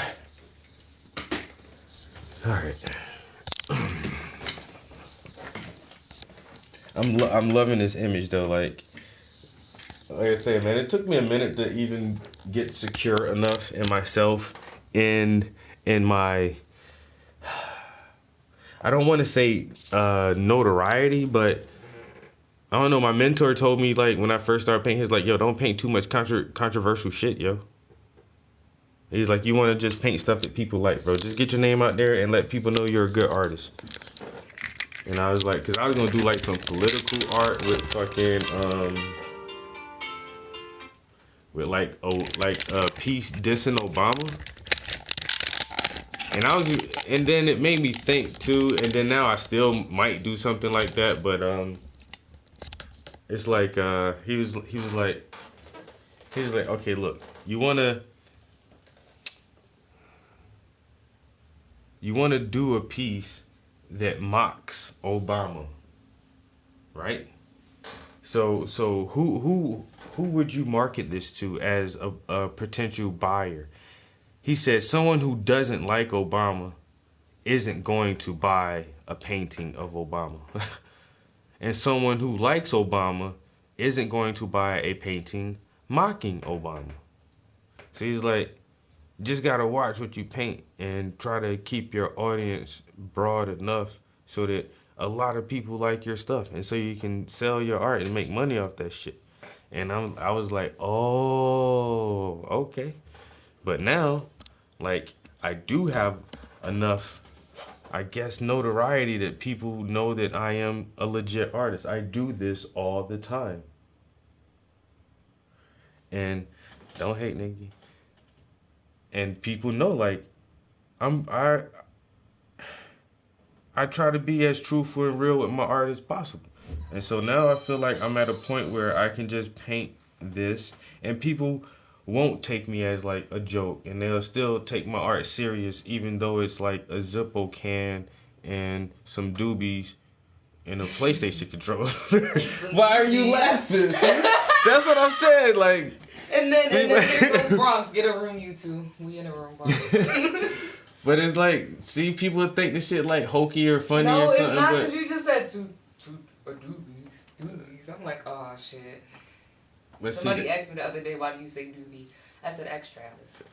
All right. I'm loving this image though. Like I said, man, it took me a minute to even get secure enough in myself, in my. I don't want to say notoriety, but I don't know. My mentor told me like when I first started painting, he's like, "Yo, don't paint too much controversial shit, yo." He's like, "You want to just paint stuff that people like, bro. Just get your name out there and let people know you're a good artist." And I was like, because I was gonna do like some political art with fucking with like peace dissing Obama. And then it made me think too, and then now I still might do something like that, but it's like he was like, okay, look, you wanna do a piece that mocks Obama, right? So who would you market this to as a potential buyer? He said someone who doesn't like Obama isn't going to buy a painting of Obama. And someone who likes Obama isn't going to buy a painting mocking Obama. So he's like, just gotta watch what you paint and try to keep your audience broad enough so that a lot of people like your stuff, and so you can sell your art and make money off that shit. And I was like, oh, okay. But now, like, I do have enough, I guess, notoriety that people know that I am a legit artist. I do this all the time. And don't hate, nigga. And people know, like, I try to be as truthful and real with my art as possible. And so now I feel like I'm at a point where I can just paint this and people won't take me as like a joke, and they'll still take my art serious even though it's like a Zippo can and some doobies and a PlayStation controller. Why are you laughing? That's what I'm saying. Like, and then here goes Bronx. Get a room, you two. We in a room, Bronx. But it's like, see, people think this shit like hokey or funny or something. No, it's not, because you just said two doobies. I'm like, oh shit. But somebody asked me the other day, why do you say doobie? I said extras.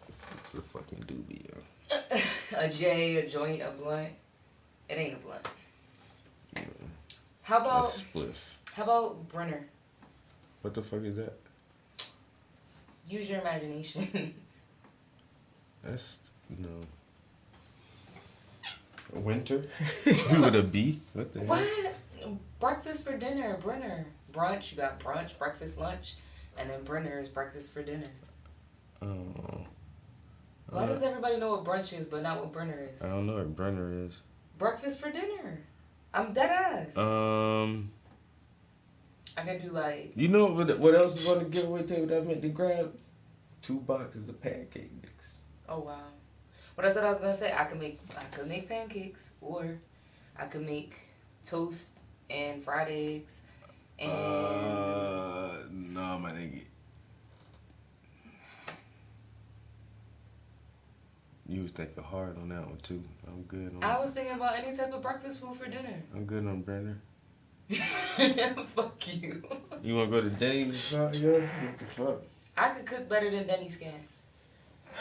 It's a fucking doobie, yo. A J, a joint, a blunt. It ain't a blunt. Yeah. How about spliff? How about Brenner? What the fuck is that? Use your imagination. That's no. Winter? With a B? What the hell? What? Breakfast for dinner, Brenner. Brunch, you got brunch, breakfast, lunch, and then Brenner is breakfast for dinner. Oh. Why does everybody know what brunch is, but not what Brenner is? I don't know what Brenner is. Breakfast for dinner. I'm dead ass. I can do like. You know what else is on the giveaway table that I meant to grab? 2 boxes of pancake mix. Oh wow. What I said I was gonna say, I could make pancakes, or I could make toast and fried eggs. And no, my nigga. You was thinking hard on that one too. I'm good on I was thinking about any type of breakfast food for dinner. I'm good on Brenner. Fuck you. You wanna go to Denny's or something, yo? What the fuck? I could cook better than Denny's can.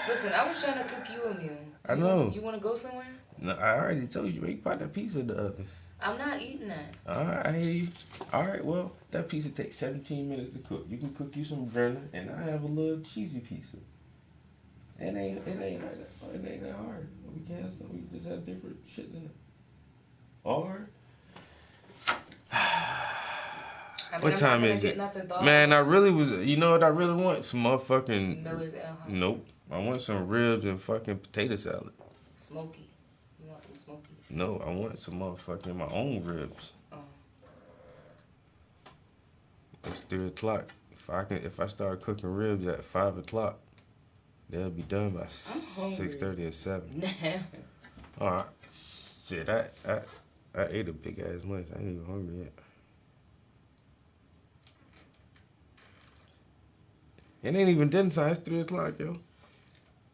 Listen, I was trying to cook you a meal. I know. You wanna go somewhere? No, I already told you, you put that pizza in the oven. I'm not eating that. Alright, I hear you. Alright, well, that pizza takes 17 minutes to cook. You can cook you some Brenner, and I have a little cheesy pizza. It ain't that hard. We can have some. We just have different shit in it. Or what time is it? Man, I really was. You know what I really want? Some motherfucking Miller's Ale. Nope. I want some ribs and fucking potato salad. Smoky. You want some smoky? No, I want some motherfucking my own ribs. Oh. It's 3:00. If I start cooking ribs at 5:00, they'll be done by 6:30 or 7. All right. Shit, I ate a big ass lunch. I ain't even hungry yet. It ain't even dinner time. It's 3:00, yo.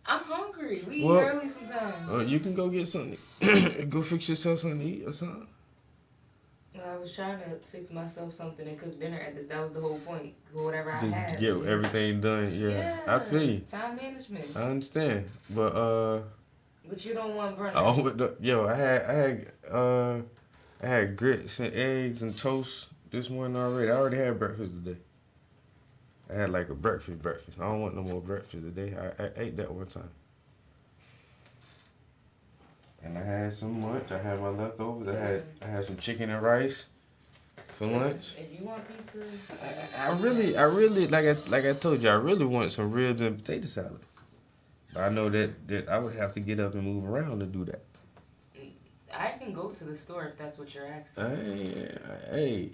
I'm hungry. hungry. We eat Well, early sometimes. You can go get something. Go fix yourself something to eat or something. I was trying to fix myself something and cook dinner at this. That was the whole point. Whatever I Just had. get everything done. Yeah, I feel you. Time management. I understand, but But you don't want brunch. I had grits and eggs and toast this morning already. I already had breakfast today. I had like a breakfast. I don't want no more breakfast today. I ate that one time. And I had some lunch. I had my leftovers. I had some chicken and rice for lunch. If you want pizza, I really like I told you, I really want some ribs and potato salad. But I know that I would have to get up and move around to do that. I can go to the store if that's what you're asking. Hey,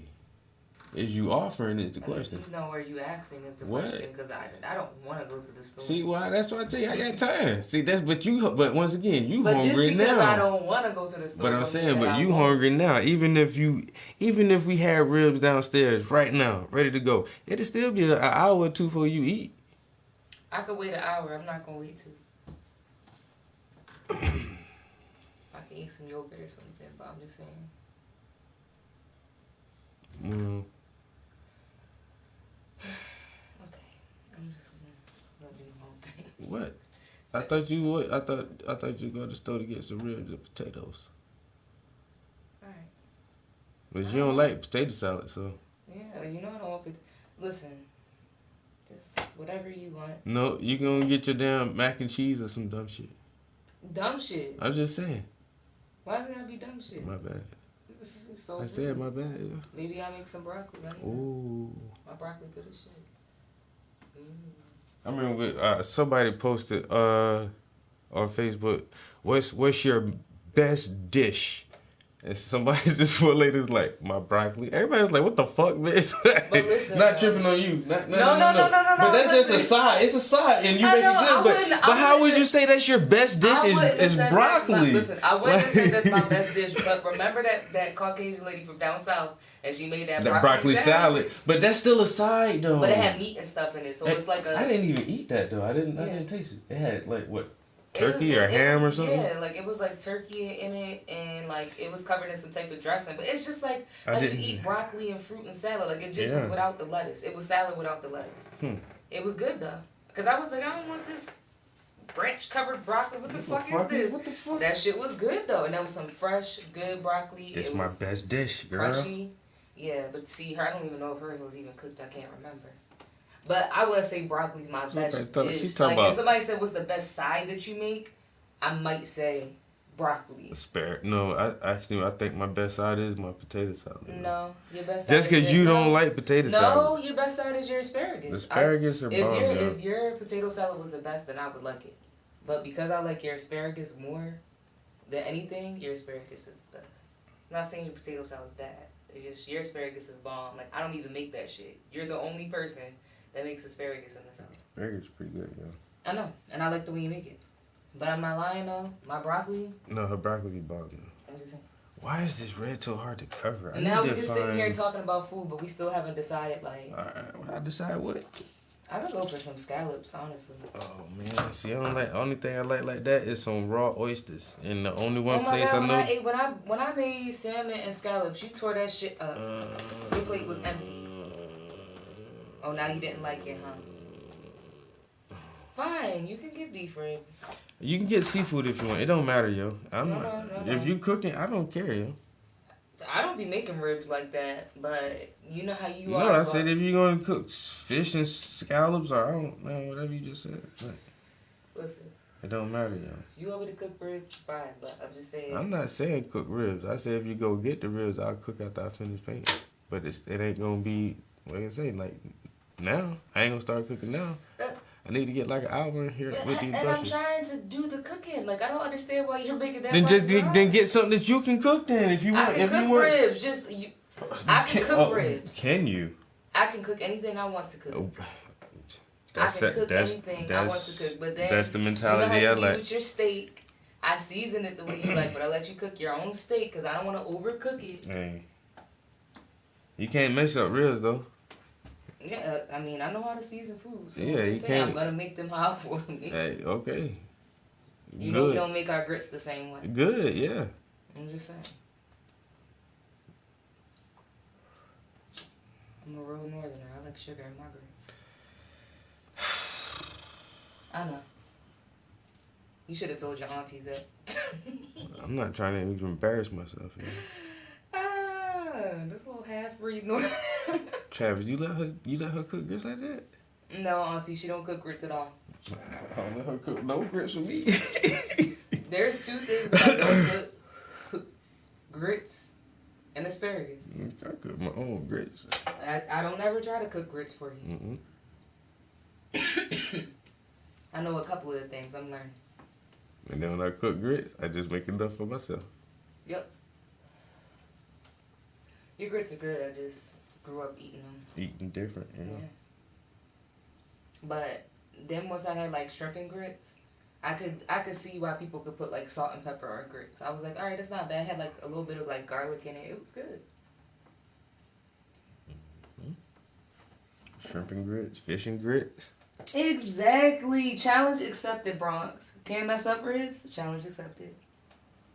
is you offering is the question. No, are you asking is the What? question? Because I don't want to go to the store. See, why? That's why I tell you I got time. See, but once again, you but hungry just because now. I don't want to go to the store. But I'm saying, but you hungry now. Even if we had ribs downstairs right now, ready to go, it'll still be an hour or two before you eat. I could wait an hour. I'm not gonna wait 2. I can eat some yogurt or something, but I'm just saying. Okay, I'm just gonna do my own thing. What? I thought you would. I thought you go to the store to get some ribs and potatoes. Alright. But you don't like potato salad, so. Yeah, you know I don't want listen, just whatever you want. No, you gonna get your damn mac and cheese or some dumb shit. Dumb shit? I'm just saying. Why is it gotta be dumb shit? My bad. This is so I said my bad. Yeah. Maybe I'll make some broccoli. Ooh. My broccoli good as shit. I remember somebody posted on Facebook, what's your best dish? And somebody, this one lady's like, my broccoli. Everybody's like, what the fuck, man? Listen, not tripping on you. No. But that's just a side. It's a side, and you make it good. But how would you say that's your best dish? Is broccoli? Listen, I wouldn't say that's my best dish. But remember that Caucasian lady from down south, and she made that broccoli salad. But that's still a side though. But it had meat and stuff in it, so it's like a. I didn't even eat that though. I didn't taste it. It had like what? Turkey or ham or something? Yeah, like it was like turkey in it, and like it was covered in some type of dressing. But it's just like you eat broccoli and fruit and salad. Like it just was without the lettuce. It was salad without the lettuce. It was good though, cause I was like, I don't want this French covered broccoli. What the fuck is this? What the fuck? That shit was good though, and that was some fresh, good broccoli. That's my best dish, girl. Crunchy. Yeah, but see, I don't even know if hers was even cooked. I can't remember. But I would say broccoli's my best dish. Like, if somebody said what's the best side that you make, I might say broccoli. Asparagus. No, I think my best side is my potato salad. No, your best side. Just because you don't like potato salad. No, your best side is your asparagus. Asparagus or bomb. If your potato salad was the best, then I would like it. But because I like your asparagus more than anything, your asparagus is the best. I'm not saying your potato salad's bad. It's just your asparagus is bomb. Like, I don't even make that shit. You're the only person that makes asparagus in the salad. Asparagus is pretty good, yeah. I know, and I like the way you make it. But I'm not lying though. My broccoli. No, her broccoli be bomb. I'm just saying. Why is this red so hard to cover? Now we're just sitting here talking about food, but we still haven't decided like. I decide what? I could go for some scallops, honestly. Oh man, see, I don't like. Only thing I like that is some raw oysters, and the only one place God, I know. When I made salmon and scallops, you tore that shit up. Your plate was empty. Oh, now you didn't like it, huh? Fine, you can get beef ribs. You can get seafood if you want. It don't matter, yo. No. If you cooking, I don't care, yo. I don't be making ribs like that, but you know how you are. No, I said if you're gonna cook fish and scallops, or I don't know, whatever you just said. Listen. It don't matter, yo. You want me to cook ribs? Fine, but I'm just saying. I'm not saying cook ribs. I said if you go get the ribs, I'll cook after I finish painting. But it ain't gonna be, like I say, like now. I ain't gonna start cooking now. I need to get like an hour here with these brushes. I'm trying to do the cooking. Like, I don't understand why you're making that. Then get something that you can cook. Then if you want, I can cook ribs. I can cook ribs. Can you? I can cook anything I want to cook. I can cook anything I want to cook. But then that's the mentality you know how I like. With your steak, I season it the way you like, but I let you cook your own steak because I don't want to overcook it. Hey, you can't mess up ribs though. Yeah, I mean, I know how to season food. So yeah, you can't. I'm gonna make them how I want to make them. Hey, okay. You know we Good. don't make our grits the same way. Good, yeah. I'm just saying. I'm a real northerner. I like sugar in my grits. I know. You should have told your aunties that. I'm not trying to even embarrass myself. Yeah. This little half-breed northerner. Travis, you let her cook grits like that? No, auntie, she don't cook grits at all. I don't let her cook no grits for me. There's two things that I don't cook: grits and asparagus. I cook my own grits. I don't ever try to cook grits for you. I know a couple of the things I'm learning. And then when I cook grits, I just make enough for myself. Yep. Your grits are good. I just grew up eating them. Eating different, you know. Yeah. But then once I had like shrimp and grits, I could see why people could put like salt and pepper on grits. I was like, all right, that's not bad. It had like a little bit of like garlic in it. It was good. Shrimp and grits, fish and grits. Exactly. Challenge accepted, Bronx. Can't mess up ribs? Challenge accepted.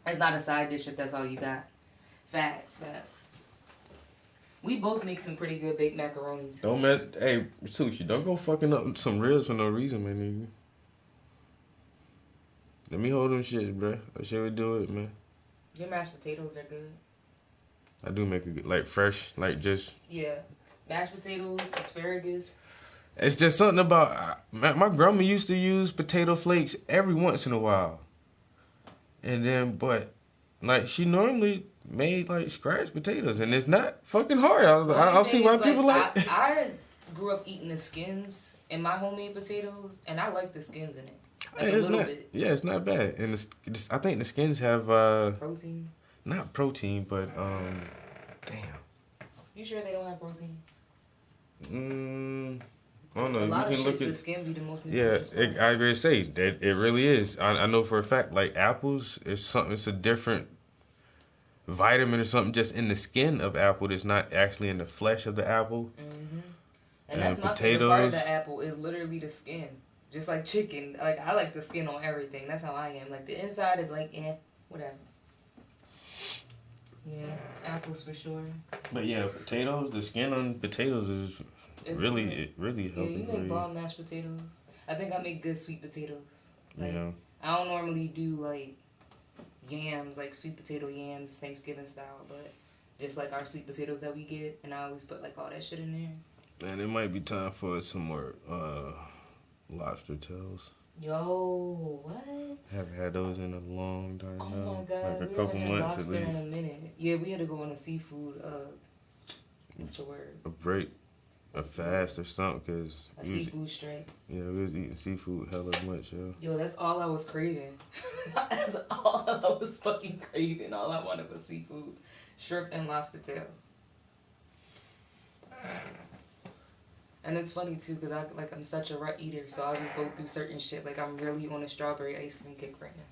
It's not a side dish if that's all you got. Facts. We both make some pretty good baked macaroni too. Don't mess. Hey, Sushi, don't go fucking up some ribs for no reason, man, nigga. Let me hold them shit, bruh. What shit we do it, man? Your mashed potatoes are good. I do make a good, like fresh, like just. Yeah. Mashed potatoes, asparagus. It's just something about my grandma used to use potato flakes every once in a while, and then but like she normally made like scratch potatoes, and it's not fucking hard. I'll see why people like. I grew up eating the skins in my homemade potatoes, and I like the skins in it. Like Hey, a it's little not. bit. Yeah, it's not bad, and I think the skins have Protein. not protein, but damn. You sure they don't have protein? I don't know. A lot You of can shit, look at. the skin be the most Yeah, nutritious. I agree to say that it really is. I know for a fact, like apples, it's something. It's a different vitamin or something just in the skin of apple that's not actually in the flesh of the apple. And that's my favorite part of the apple is literally the skin. Just like chicken. Like I like the skin on everything. That's how I am. Like the inside is like whatever. Yeah, apples for sure. But yeah, potatoes. The skin on potatoes is really healthy. Yeah, you make bomb mashed potatoes. I think I make good sweet potatoes. Like, Yeah. I don't normally do like yams, like sweet potato yams, Thanksgiving style, but just like our sweet potatoes that we get, and I always put like all that shit in there. Man, it might be time for some more lobster tails. Yo, what? Haven't had those in a long time Oh now. my god, Like a we couple haven't had months at lobster least. in a minute. Yeah, we had to go on a seafood, what's the word? A break, a fast or something, cause A seafood strike. Yeah, we was eating seafood hella much, yo. Yo, that's all I was craving. That's all I was fucking craving. All I wanted was seafood, shrimp and lobster tail. And it's funny too, cause I'm such a rut eater, so I'll just go through certain shit. Like I'm really on a strawberry ice cream kick right now.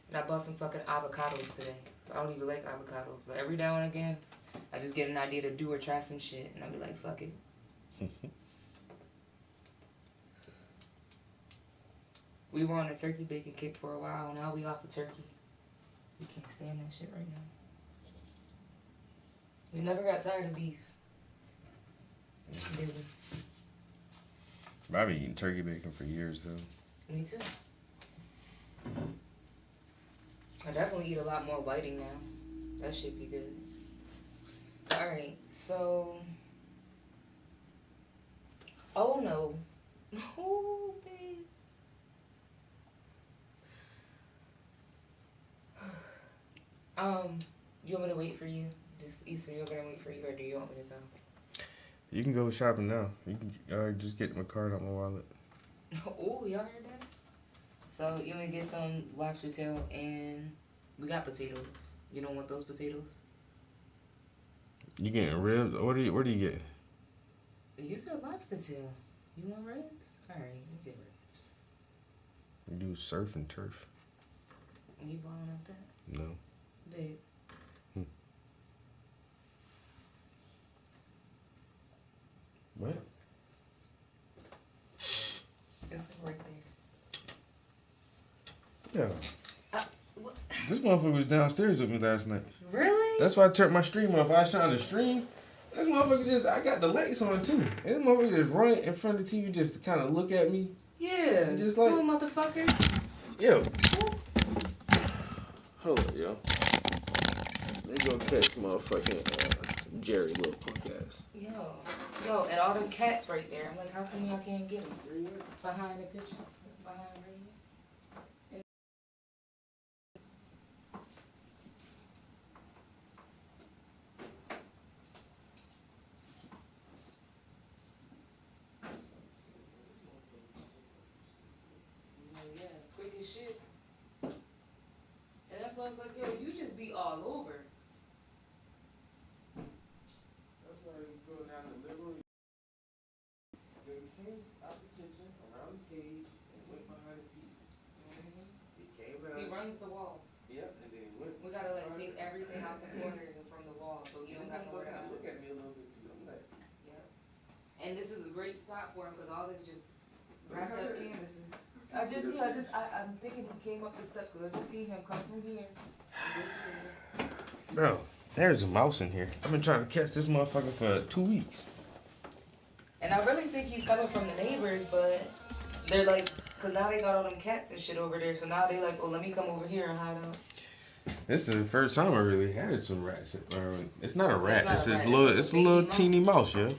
And I bought some fucking avocados today. I don't even like avocados, but every now and again, I just get an idea to do or try some shit, and I'll be like, fuck it. We were on a turkey bacon kick for a while, and now we off the turkey. We can't stand that shit right now. We never got tired of beef. Did we? I've been eating turkey bacon for years, though. Me too. I definitely eat a lot more whiting now. That should be good. Alright, so... Oh no. Oh, babe. You want me to wait for you? Just Easter, you're gonna wait for you, or do you want me to go? You can go shopping now. You can just get my card out my wallet. Oh, y'all heard that? So, you want me to get some lobster tail, and we got potatoes. You don't want those potatoes? You getting ribs? What do you get? You said lobster tail. You want ribs? Alright, you get ribs. You do surf and turf. You balling up that? No. Babe. What? It's right there. Yeah. What? This motherfucker was downstairs with me last night. Really? That's why I turned my stream off. I was trying to stream. This motherfucker I got the lights on too. And this motherfucker just run in front of the TV just to kind of look at me. Yeah. And just like, cool motherfucker. yo. Hold up, yo. Let me go catch motherfucking Jerry little punk ass. Yo, and all them cats right there. I'm like, how come y'all can't get them? Behind the picture. Behind right here. Yeah, quick as shit. And that's why I was like, yo, you just be all over. That's why you go down the living room. They came out the kitchen, around the cage, and went behind the TV. Mm-hmm. He came out. He runs the walls. Yep, and then went. We gotta like take everything out the corners and from the wall so you don't got nowhere to go. Look at me a little bit too. I'm like, Yep. And this is a great spot for him because all this just wrapped up canvases. I'm thinking he came up the steps because I just see him come from here. bro, there's a mouse in here. I've been trying to catch this motherfucker for 2 weeks. And I really think he's coming from the neighbors, but they're like, because now they got all them cats and shit over there, so now they like, oh, let me come over here and hide out. This is the first time I really had some rats. It's not a rat. It's It's a a little mouse. teeny mouse, yo. Yeah.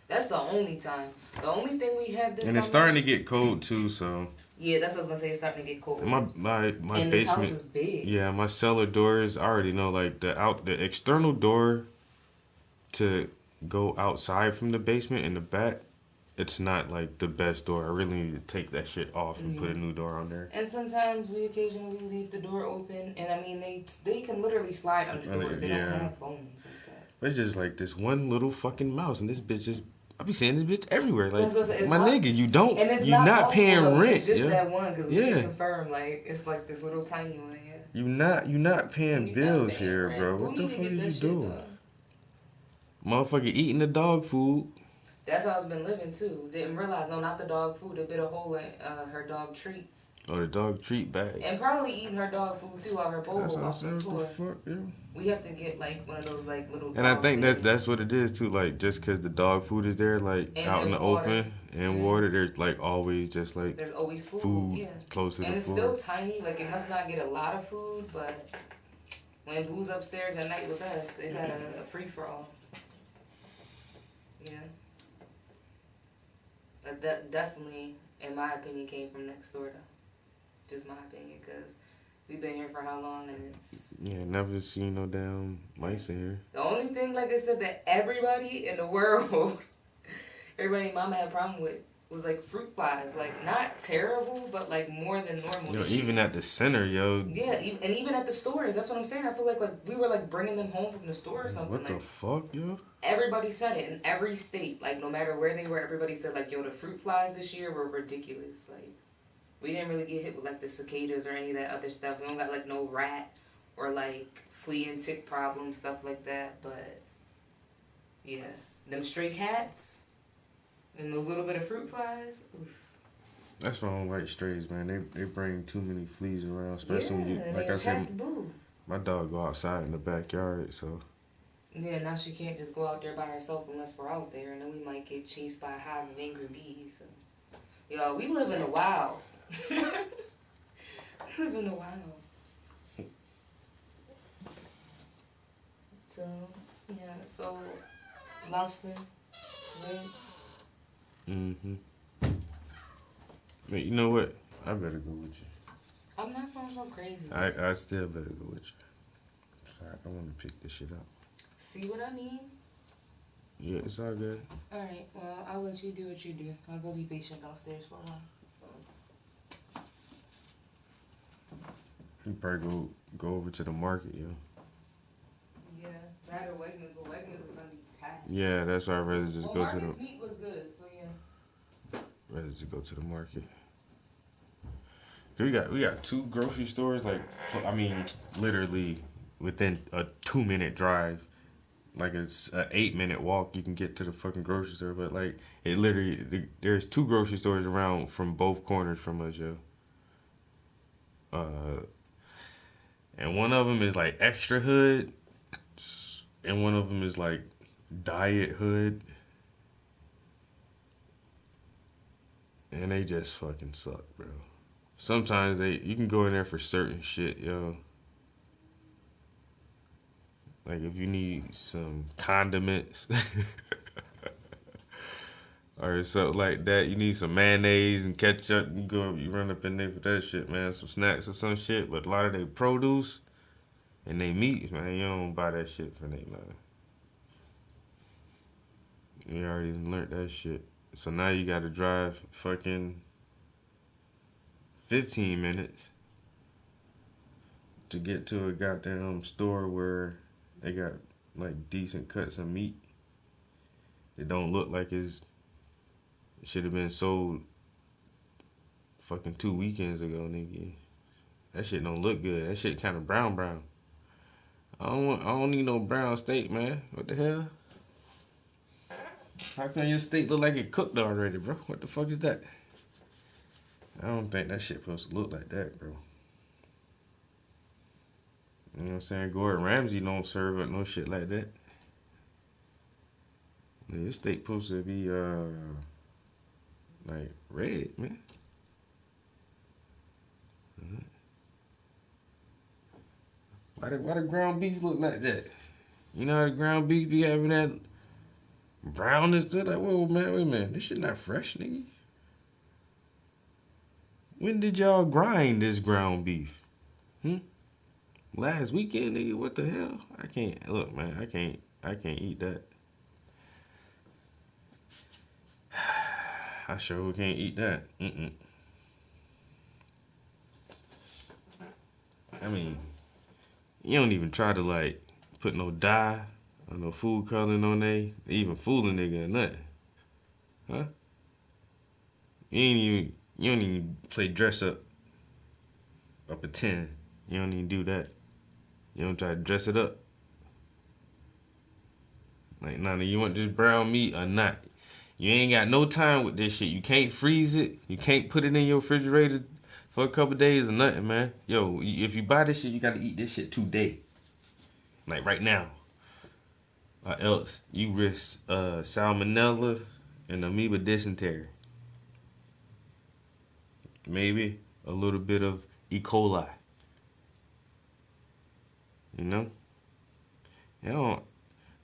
That's the only time. The only thing we had this And it's summer- starting to get cold too, so. Yeah, that's what I was gonna say. It's starting to get cold. My and basement. this house is big. Yeah, my cellar doors. I already know, like the external door to go outside from the basement in the back. It's not like the best door. I really need to take that shit off and put a new door on there. And sometimes we occasionally leave the door open, and I mean they can literally slide under doors. They don't have bones like that. But it's just like this one little fucking mouse, and this bitch just. I be seeing this bitch everywhere. Like, It's my not, nigga, you don't. And it's you're not paying though. rent. It's just yeah. that one because we yeah. can confirm. Like it's like this little tiny one. Yeah. You not paying bills here, rent. bro. Who What the need to fuck get is that you shit doing? done? Motherfucker eating the dog food. That's how it's been living too. Didn't realize, no, not the dog food. It bit a hole in her dog treats. Oh, the dog treat bag. And probably eating her dog food too out her bowl That's off the floor. what the fuck, yeah. We have to get like one of those like little. And I think that's things. what it is too. Like just because the dog food is there, like And out in the water. open and water, there's like always just like there's always food yeah. close to and the it's floor. still tiny. Like it must not get a lot of food, but when Boo's upstairs at night with us, it had a free for all. Yeah. That definitely, in my opinion, came from next door though. Just my opinion, because we've been here for how long, and it's... Yeah, never seen no damn mice in here. The only thing, like I said, that everybody in the world, everybody mama had a problem with, was like fruit flies. Like, not terrible, but like more than normal. Yo, even at the center, yo. Yeah, and even at the stores, that's what I'm saying. I feel like we were like bringing them home from the store or something. What like, the fuck, yo? Everybody said it in every state. Like, no matter where they were, everybody said, like, yo, the fruit flies this year were ridiculous. Like, we didn't really get hit with, like, the cicadas or any of that other stuff. We don't got, like, no rat or, like, flea and tick problems, stuff like that. But, yeah. Them stray cats and those little bit of fruit flies, oof. That's why I don't like strays, man. They bring too many fleas around, especially when you, and like they I said, Boo. My dog go outside in the backyard, so. Yeah, now she can't just go out there by herself unless we're out there, and then we might get chased by a hive of angry bees. So. Yo, we live in the wild. We live in the wild. So, yeah, so, lobster, right? Mm-hmm. But you know what? I better go with you. I'm not gonna go crazy. I still better go with you. Sorry, I want to pick this shit up. See what I mean? Yeah, it's all good. Alright, well, I'll let you do what you do. I'll go be patient downstairs for a while. You probably go over to the market, yo. Yeah, that or Wegmans, but Wegmans is gonna be packed. Yeah, that's why I'd rather just go to Market's the. meat was good, so yeah. Rather just go to the market. We got 2 grocery stores, like, I mean, literally within a 2-minute drive. Like, it's an 8-minute walk, you can get to the fucking grocery store, but like, it literally, there's 2 grocery stores around from both corners from us, yo. And one of them is like extra hood, and one of them is like diet hood. And they just fucking suck, bro. Sometimes you can go in there for certain shit, yo. Like if you need some condiments or something like that, you need some mayonnaise and ketchup, you run up in there for that shit, man. Some snacks or some shit. But a lot of they produce and they meat, man, you don't buy that shit for they, man. You already learned that shit. So now you gotta drive fucking 15 minutes to get to a goddamn store where they got like decent cuts of meat. It don't look like it should have been sold fucking 2 weekends ago, nigga. That shit don't look good. That shit kind of brown. I don't need no brown steak, man. What the hell? How come your steak look like it cooked already, bro? What the fuck is that? I don't think that shit supposed to look like that, bro. You know what I'm saying? Gordon Ramsay don't serve up no shit like that. Your steak supposed to be like red, man. Why the ground beef look like that? You know how the ground beef be having that brownness to that? Whoa, man, wait a minute. This shit not fresh, nigga. When did y'all grind this ground beef? Last weekend, nigga. What the hell? I can't look, man. I can't eat that. I sure can't eat that. I mean, you don't even try to like put no dye or no food coloring on they even fool a nigga or nothing. Huh? You don't even play dress up or pretend. You don't even do that. You don't try to dress it up. Like, nah, you want this brown meat or not? You ain't got no time with this shit. You can't freeze it. You can't put it in your refrigerator for a couple days or nothing, man. Yo, if you buy this shit, you gotta eat this shit today. Like right now. Or else you risk salmonella and amoeba dysentery. Maybe a little bit of E. coli. You know? I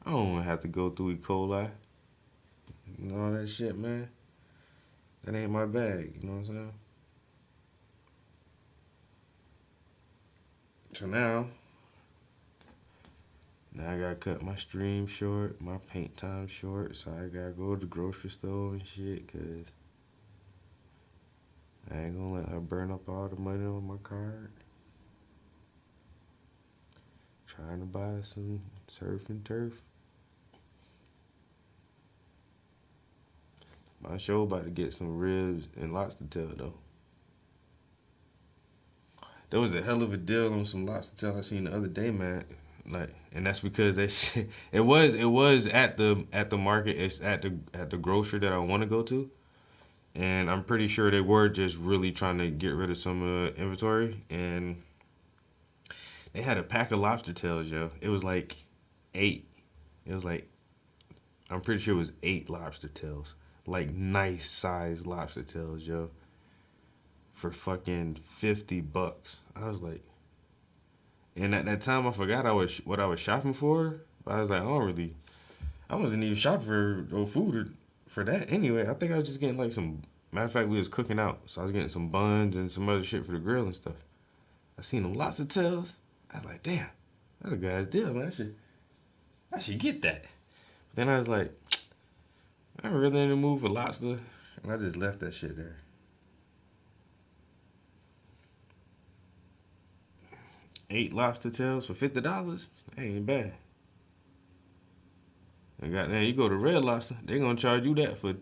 don't have to go through E. coli and all that shit, man. That ain't my bag, you know what I'm saying? So now I gotta cut my stream short, my paint time short, so I gotta go to the grocery store and shit, cause I ain't gonna let her burn up all the money on my card. Trying to buy some surf and turf. My show about to get some ribs and lobster tail though. There was a hell of a deal on some lobster tail I seen the other day, man. Like, and that's because that shit. It was at the market. It's at the grocery that I want to go to, and I'm pretty sure they were just really trying to get rid of some inventory. And they had a pack of lobster tails, yo. It was like 8. It was like, I'm pretty sure it was 8 lobster tails, like nice size lobster tails, yo, for fucking $50. I was like. And at that time, I forgot what I was shopping for. But I was like, I wasn't even shopping for no food for that anyway. I think I was just getting like some. Matter of fact, we was cooking out, so I was getting some buns and some other shit for the grill and stuff. I seen them lobster tails. I was like, damn, that's a guy's deal, man. I should get that. But then I was like, I'm really in the mood for lobster, and I just left that shit there. 8 lobster tails for $50. That ain't bad. And goddamn, you go to Red Lobster, they gonna charge you that for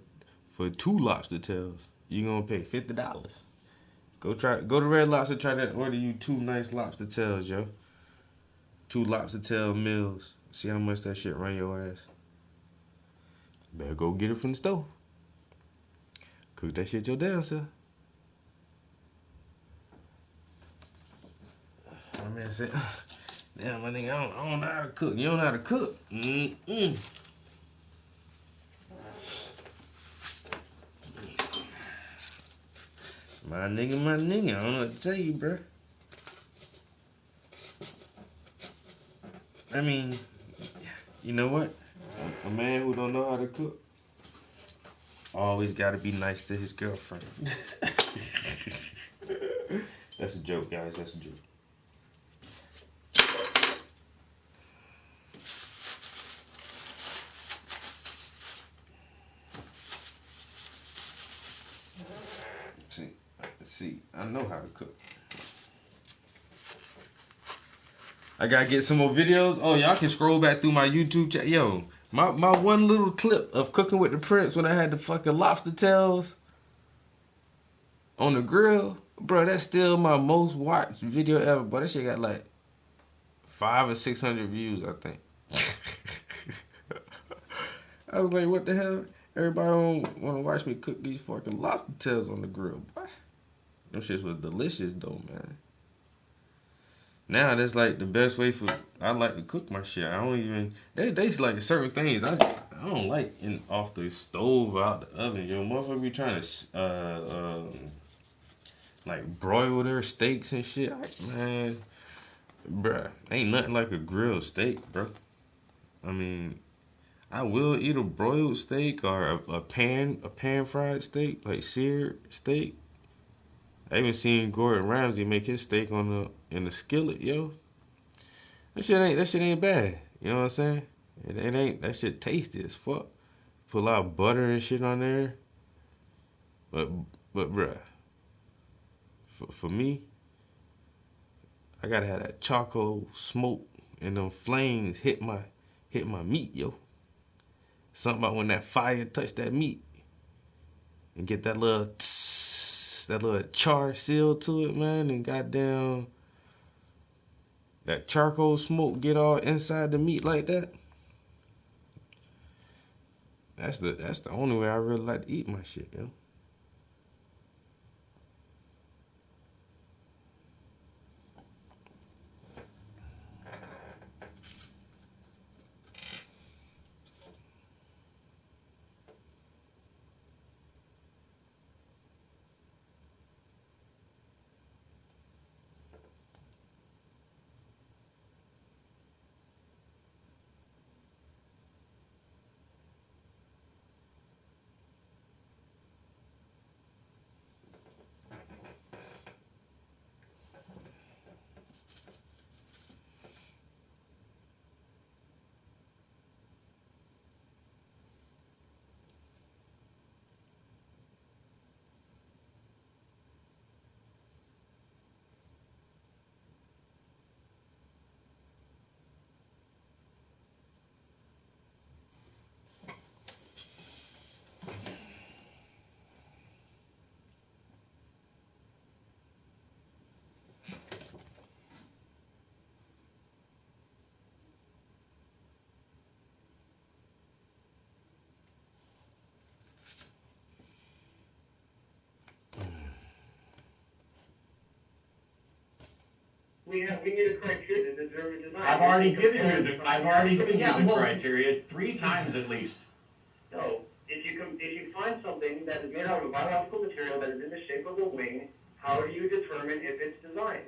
2 lobster tails. You gonna pay $50. Go to Red Lobster, try to order you 2 nice lobster tails, yo. 2 lobster tail meals. See how much that shit run your ass. Better go get it from the store. Cook that shit your damn self. man said, damn, my nigga, I don't know how to cook. You don't know how to cook? Mm-mm. My nigga, I don't know what to tell you, bro. I mean, you know what? A man who don't know how to cook always gotta be nice to his girlfriend. That's a joke, guys. That's a joke. See, I know how to cook. I gotta get some more videos. Oh, y'all can scroll back through my YouTube chat. Yo, my one little clip of cooking with the Prince when I had the fucking lobster tails on the grill. Bro, that's still my most watched video ever. But that shit got like 500 or 600 views, I think. I was like, what the hell? Everybody don't want to watch me cook these fucking lobster tails on the grill, boy. Them shits was delicious though, man. Now that's like the best way for I like to cook my shit. I don't even they like certain things I don't like in off the stove or out the oven. Yo, motherfucker be trying to like broil their steaks and shit. Man, bruh, ain't nothing like a grilled steak, bro. I mean, I will eat a broiled steak or a pan fried steak, like seared steak. I even seen Gordon Ramsay make his steak in the skillet, yo. That shit ain't bad. You know what I'm saying? It ain't that shit tasty as fuck. Put a lot of butter and shit on there. But bruh, for me, I gotta have that charcoal smoke and them flames hit my meat, yo. Something about when that fire touch that meat and get that little char seal to it, man, and goddamn that charcoal smoke get all inside the meat like that. That's the only way I really like to eat my shit, yo. We need a criteria to determine design. I've already given you the criteria 3 times at least. No, if you find something that is made out of a biological material that is in the shape of a wing, how do you determine if it's designed?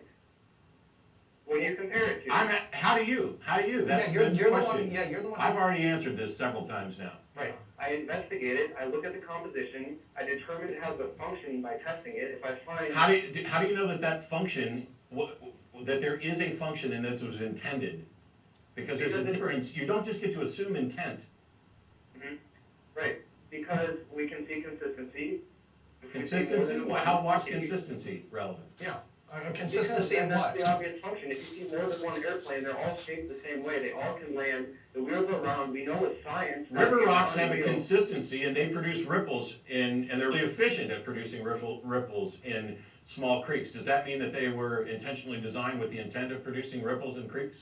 When you compare it to. How do you? That's you're the the question. one. Yeah, you're the one. I've already answered this several times now. Right. I investigate it. I look at the composition. I determine it has a function by testing it. If I find. How do you know that function, that there is a function and this was intended? Because there's a difference. You don't just get to assume intent. Mm-hmm. Right. Because we can see consistency. Consistency? What's consistency relevant? Yeah. Consistency in what? That's the obvious function. If you see more than one airplane, they're all shaped the same way. They all can land. The wheels are round. We know it's science. River rocks have a consistency, and they produce ripples and they're really efficient at producing ripples in small creeks. Does that mean that they were intentionally designed with the intent of producing ripples in creeks?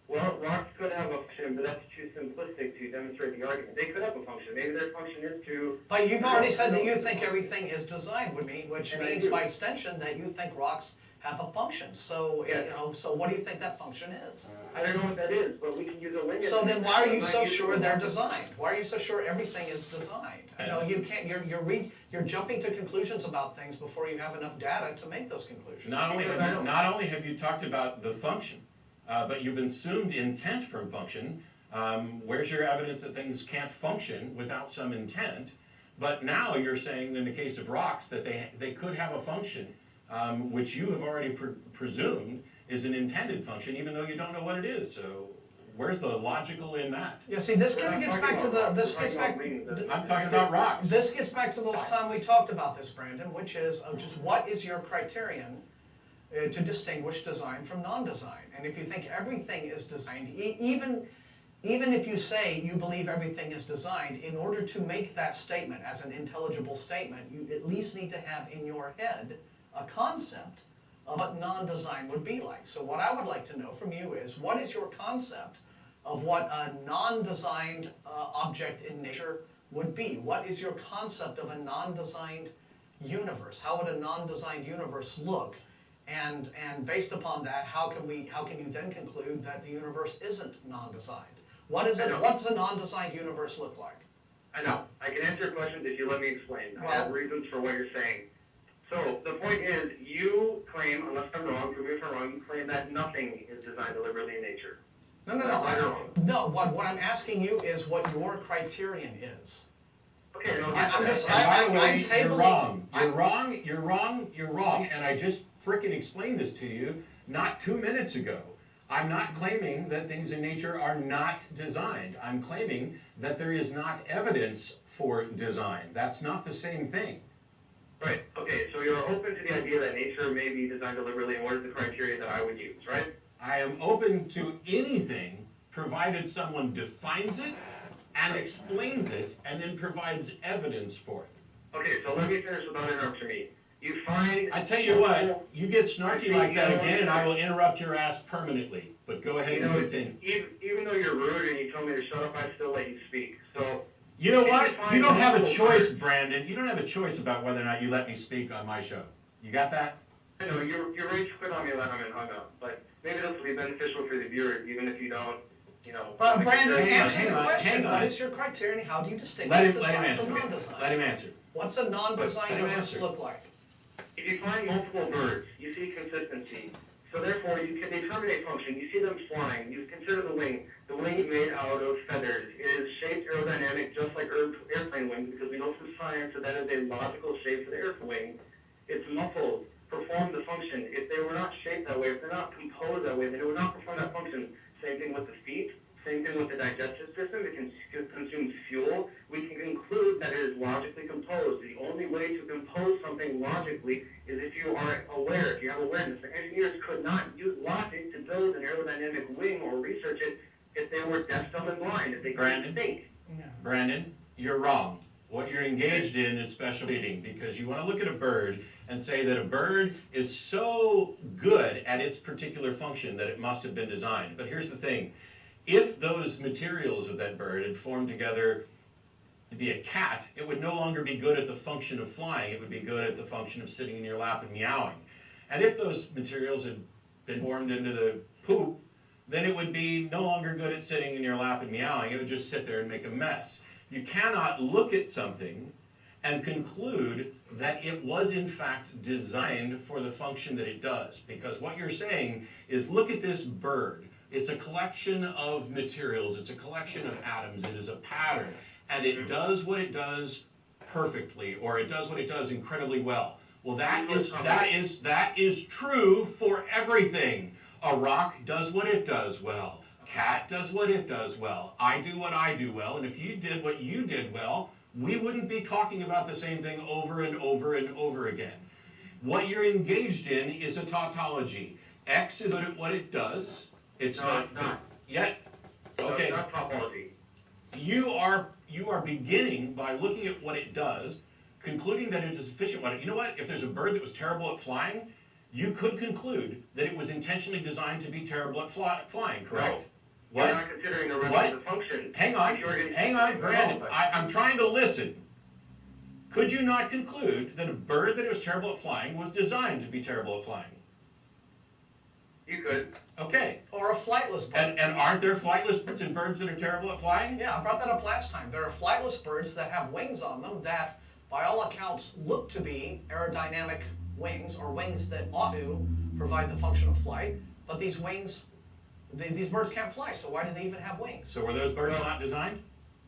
Well, rocks could have a function, but that's too simplistic to demonstrate the argument. They could have a function. Maybe their function is to... But you've already said that you think everything is designed, which means by extension that you think rocks have a function. So, Yeah. you know, so what do you think that function is? I don't know what that is, but we can use a wing. So as- then why are you as so not sure using they're a- designed? Why are you so sure everything is designed? You know, you can't, you're jumping to conclusions about things before you have enough data to make those conclusions. Not only have you talked about the function, but you've assumed intent from function. Where's your evidence that things can't function without some intent? But now you're saying in the case of rocks that they could have a function, which you have already presumed is an intended function, even though you don't know what it is. So where's the logical in that? Yeah, see, this kind of gets back to I'm talking about rocks. This gets back to the last time we talked about this, Brandon, which is just what is your criterion to distinguish design from non-design? And if you think everything is designed, even if you say you believe everything is designed, in order to make that statement as an intelligible statement, you at least need to have in your head a concept of what non-design would be like. So what I would like to know from you is, what is your concept of what a non-designed object in nature would be? What is your concept of a non-designed universe? How would a non-designed universe look? And based upon that, how can you then conclude that the universe isn't non-designed? What's a non-designed universe look like? I know. I can answer your questions if you let me explain. I Well- have reasons for what you're saying. So the point is, you claim, unless I'm wrong, prove me if I'm wrong, you claim that nothing is designed deliberately in nature. No. Right or wrong? No, what I'm asking you is what your criterion is. Okay, no, I'm just- And by the way, I'm you're tabling- wrong. You're wrong, and I just frickin' explained this to you not 2 minutes ago. I'm not claiming that things in nature are not designed. I'm claiming that there is not evidence for design. That's not the same thing. Right, okay, so you're open to the idea that nature may be designed deliberately, and what is the criteria that I would use, right? I am open to anything, provided someone defines it and explains it, and then provides evidence for it. Okay, so let me finish without interrupting me. You find... I tell you what, you get snarky like that again, and I will interrupt your ass permanently. But go ahead and continue. Even though you're rude and you told me to shut up, I still let you speak, so... You know what? You don't have a choice, Brandon. You don't have a choice about whether or not you let me speak on my show. You got that? I know, you're ready to quit on me when I'm in hung up, but maybe this will be beneficial for the viewers, even if you don't, you know... But Brandon, answer hang the on, question. hang on. What is your criterion? How do you distinguish Let him design answer. from non-design? Let him answer. What's a non-designed Let him universe answer. look like? If you find multiple birds, you see consistency. So therefore, you can determine a function. You see them flying. You consider the wing. The wing is made out of feathers. It is shaped aerodynamic, just like airplane wings, because we know from science that that is a logical shape for the airplane wing. It's muffled, perform the function. If they were not shaped that way, if they're not composed that way, then it would not perform that function. Same thing with the feet. Same thing with the digestive system. It consumes fuel. We can conclude that it is logically composed. The only way to compose something logically is if you are aware, if you have awareness. The engineers could not use logic to build an aerodynamic wing or research it if they were deaf, dumb, and blind, if they couldn't think. Brandon, you're wrong. What you're engaged in is special reading, because you want to look at a bird and say that a bird is so good at its particular function that it must have been designed. But here's the thing. If those materials of that bird had formed together to be a cat, it would no longer be good at the function of flying. It would be good at the function of sitting in your lap and meowing. And if those materials had been formed into the poop, then it would be no longer good at sitting in your lap and meowing. It would just sit there and make a mess. You cannot look at something and conclude that it was in fact designed for the function that it does. Because what you're saying is, look at this bird. It's a collection of materials. It's a collection of atoms. It is a pattern. And it does what it does perfectly, or it does what it does incredibly well. Well, that is true for everything. A rock does what it does well. A cat does what it does well. I do what I do well. And if you did what you did well, we wouldn't be talking about the same thing over and over and over again. What you're engaged in is a tautology. X is what it does. It's not yet. Okay. It's not topology. You are beginning by looking at what it does, concluding that it is efficient. You know what? If there's a bird that was terrible at flying, you could conclude that it was intentionally designed to be terrible at flying, correct? No. What? You're not considering the rest of the function. Hang on, Brandon. I'm trying to listen. Could you not conclude that a bird that was terrible at flying was designed to be terrible at flying? You could. Okay. Or a flightless bird. And aren't there flightless birds and birds that are terrible at flying? Yeah, I brought that up last time. There are flightless birds that have wings on them that, by all accounts, look to be aerodynamic wings, or wings that ought to provide the function of flight. But these wings, these birds can't fly, so why do they even have wings? So were those birds not designed?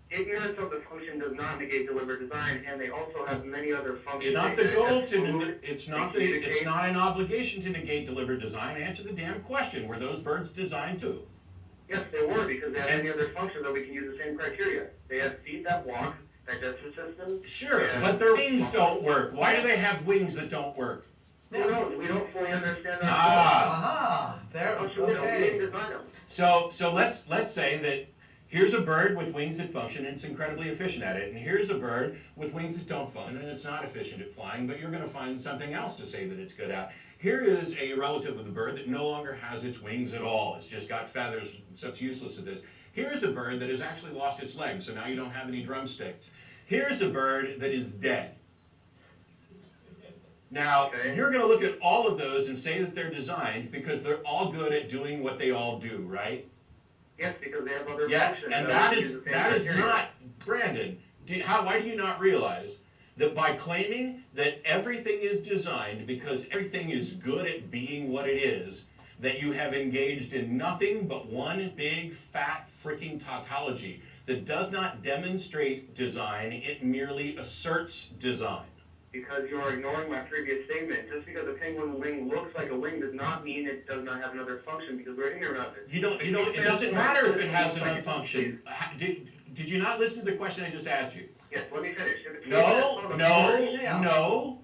Ignorance of the function does not negate deliberate design, and they also have many other functions. It's not the goal to. It's not an obligation to negate deliberate design. Answer the damn question. Were those birds designed too? Yes, they were, because they have any other function that we can use the same criteria. They have feet that walk, digestive system. Sure, but their wings don't work. Why do they have wings that don't work? Who knows? We don't fully understand that. Aha! There. We didn't design them. So let's say that here's a bird with wings that function and it's incredibly efficient at it, and here's a bird with wings that don't function and it's not efficient at flying, but you're going to find something else to say that it's good at. Here is a relative of the bird that no longer has its wings at all. It's just got feathers, so it's useless at this. Here's a bird that has actually lost its legs, so now you don't have any drumsticks. Here's a bird that is dead. Now, you're going to look at all of those and say that they're designed because they're all good at doing what they all do, right? Yes, because they have other Yes, functions. and that is not, Brandon, why do you not realize that by claiming that everything is designed because everything is good at being what it is, that you have engaged in nothing but one big, fat, freaking tautology that does not demonstrate design, it merely asserts design? Because you are ignoring my previous statement. Just because a penguin wing looks like a wing does not mean it does not have another function, because we're ignorant of it. It doesn't matter if it has another function. Did you not listen to the question I just asked you? Yes, let me finish. No.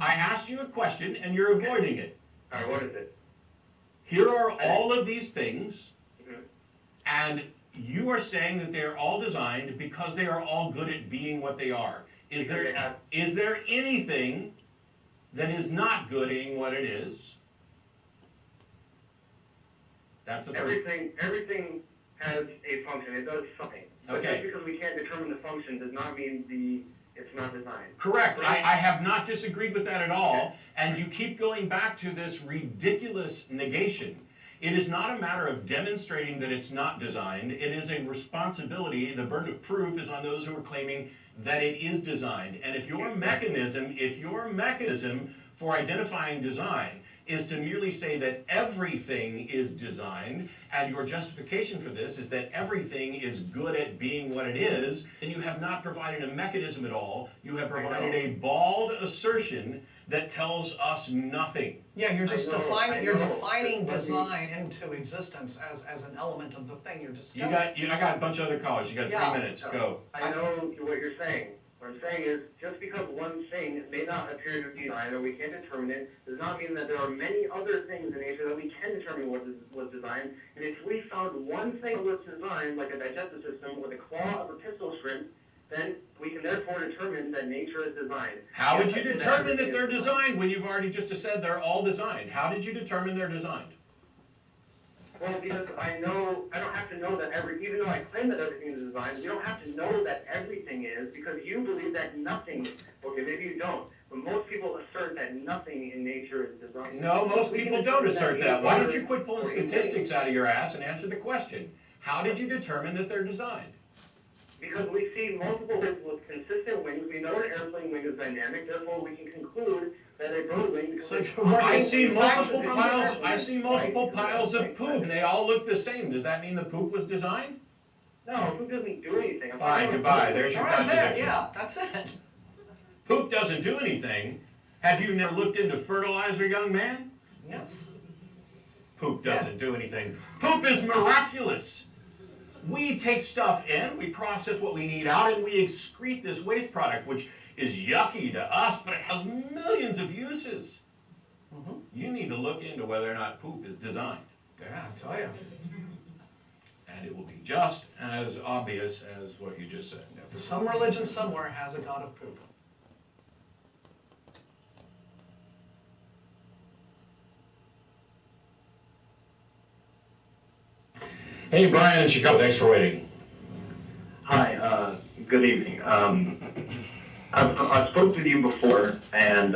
I asked you a question and you're avoiding it. All right, what is it? Here are all of these things, and you are saying that they are all designed because they are all good at being what they are. Is there anything that is not good at being what it is? That's a everything has a function. It does something. But just because we can't determine the function does not mean it's not designed. Correct. I have not disagreed with that at all. And you keep going back to this ridiculous negation. It is not a matter of demonstrating that it's not designed. It is a responsibility. The burden of proof is on those who are claiming that it is designed. And if your mechanism for identifying design is to merely say that everything is designed, and your justification for this is that everything is good at being what it is, then you have not provided a mechanism at all. You have provided a bald assertion that tells us nothing. Yeah, you're just defining design into existence as an element of the thing you're discussing. I got a bunch of other callers. You got 3 minutes. Go. I know what you're saying. What I'm saying is, just because one thing may not appear to be designed, or we can't determine it, does not mean that there are many other things in nature that we can determine what was designed. And if we found one thing that was designed, like a digestive system or the claw of a pistol shrimp, then we can therefore determine that nature is designed. How would you determine that they're designed when you've already just said they're all designed? How did you determine they're designed? Well, because I don't have to know that even though I claim that everything is designed, we don't have to know that everything is, because you believe that nothing, okay, maybe you don't, but most people assert that nothing in nature is designed. No, most people don't assert that. Why don't you quit pulling statistics out of your ass and answer the question? How did you determine that they're designed? Because we see multiple wings with consistent wings. We know an airplane wing is dynamic, therefore we can conclude that a bird wing... I see multiple piles of poop, and they all look the same. Does that mean the poop was designed? No, poop doesn't do anything. Fine, goodbye. There's your contradiction. Yeah, that's it. Poop doesn't do anything. Have you never looked into fertilizer, young man? Yes. Poop doesn't do anything. Poop is miraculous. We take stuff in, we process what we need out, and we excrete this waste product, which is yucky to us, but it has millions of uses. You need to look into whether or not poop is designed. Yeah, I tell you. And it will be just as obvious as what you just said. Some religion somewhere has a god of poop. Hey, Brian in Chicago, thanks for waiting. Hi, good evening. I've spoken with you before, and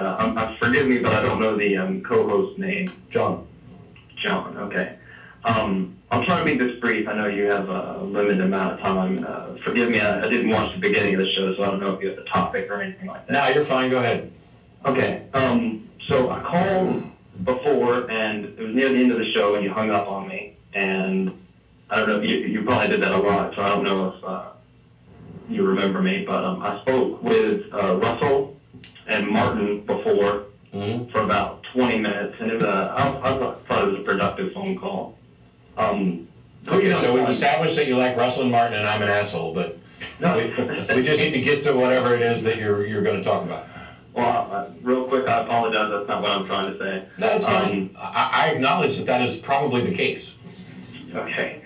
forgive me, but I don't know the co-host name. John. John. Okay. I'll try to make this brief. I know you have a limited amount of time. Forgive me, I didn't watch the beginning of the show, so I don't know if you have a topic or anything like that. No, you're fine. Go ahead. Okay. So I called before, and it was near the end of the show, and you hung up on me. And I don't know if you probably did that a lot, so I don't know if you remember me. But I spoke with Russell and Martin before for about 20 minutes, and it was I thought it was a productive phone call. Okay, so we've established that you like Russell and Martin, and I'm an asshole, but no. we just need to get to whatever it is that you're going to talk about. Well, real quick, I apologize. That's not what I'm trying to say. No, it's fine. I acknowledge that is probably the case. Okay.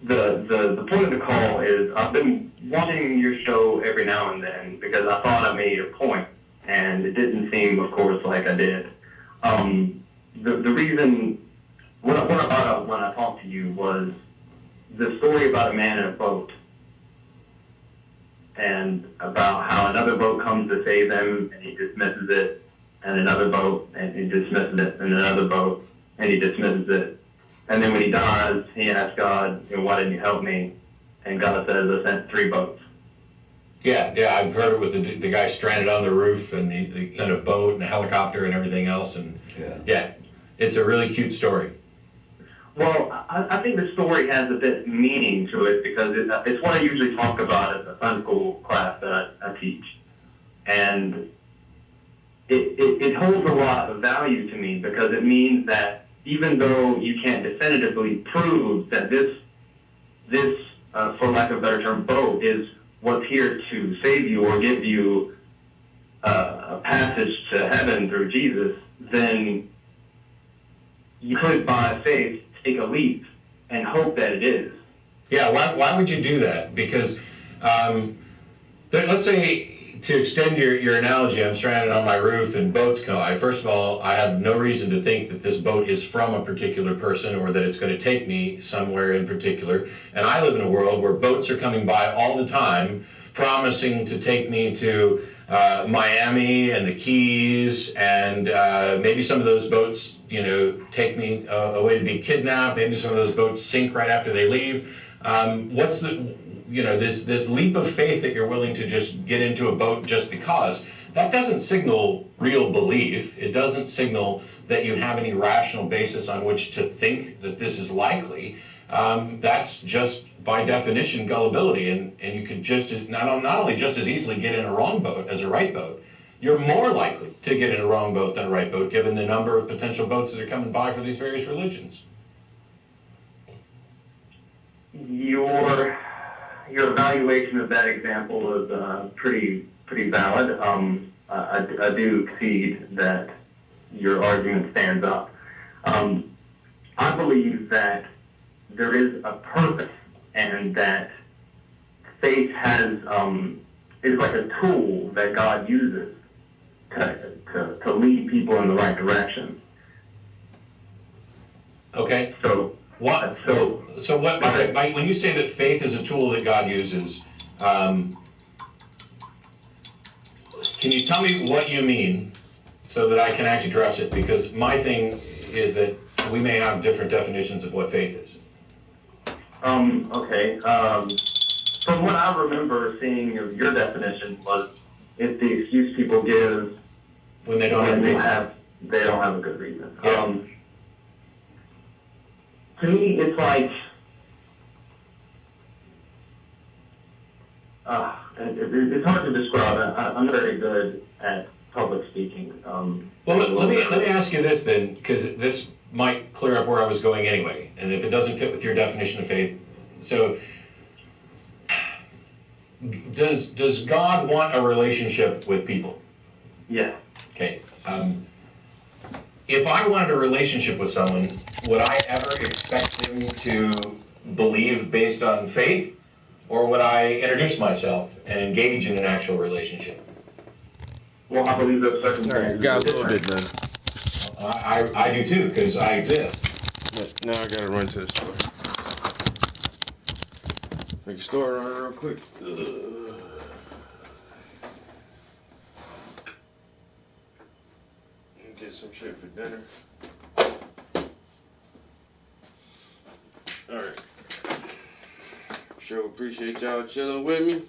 The point of the call is I've been watching your show every now and then because I thought I made a point, and it didn't seem, of course, like I did. The reason what I brought up when I talked to you was the story about a man in a boat, and about how another boat comes to save him, and he dismisses it, and another boat, and he dismisses it, and another boat, and he dismisses it. And then when he dies, he asks God, why didn't you help me? And God says, I sent 3 boats. Yeah, I've heard it with the guy stranded on the roof, and the kind of boat and a helicopter and everything else, and yeah, it's a really cute story. Well, I think the story has a bit of meaning to it because it's what I usually talk about at the Sunday school class that I teach. And it holds a lot of value to me because it means that even though you can't definitively prove that this for lack of a better term, boat is what's here to save you or give you a passage to heaven through Jesus, then you could, by faith, take a leap and hope that it is. Yeah, why would you do that? Because let's say, to extend your analogy, I'm stranded on my roof and boats collide. First of all, I have no reason to think that this boat is from a particular person or that it's going to take me somewhere in particular. And I live in a world where boats are coming by all the time, promising to take me to Miami and the Keys, and maybe some of those boats, take me away to be kidnapped. Maybe some of those boats sink right after they leave. What's this leap of faith that you're willing to just get into a boat just because? That doesn't signal real belief. It doesn't signal that you have any rational basis on which to think that this is likely. That's just, by definition, gullibility, and you could just not only just as easily get in a wrong boat as a right boat. You're more likely to get in a wrong boat than a right boat, given the number of potential boats that are coming by for these various religions. Your evaluation of that example is pretty valid. I do concede that your argument stands up. I believe that there is a purpose, and that faith is like a tool that God uses to lead people in the right direction. Okay. So what? When you say that faith is a tool that God uses, can you tell me what you mean so that I can actually address it? Because my thing is that we may have different definitions of what faith is. Okay. From what I remember seeing of your definition was it's the excuse people give when they don't have a good reason. Yeah. To me, it's like it's hard to describe. I'm very good at public speaking. Well, let me ask you this then, because this might clear up where I was going anyway, and if it doesn't fit with your definition of faith. So, does God want a relationship with people? Yeah. Okay. If I wanted a relationship with someone, would I ever expect them to believe based on faith, or would I introduce myself and engage in an actual relationship? Well, I believe that circumstances. You got a little bit, man. I do too, because I exist. Now I gotta run to the store. Make a store run real quick. Get some shit for dinner. sure appreciate y'all chilling with me.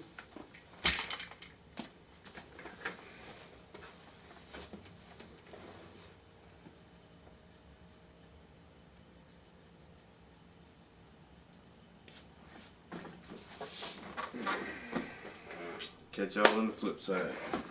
Catch y'all on the flip side.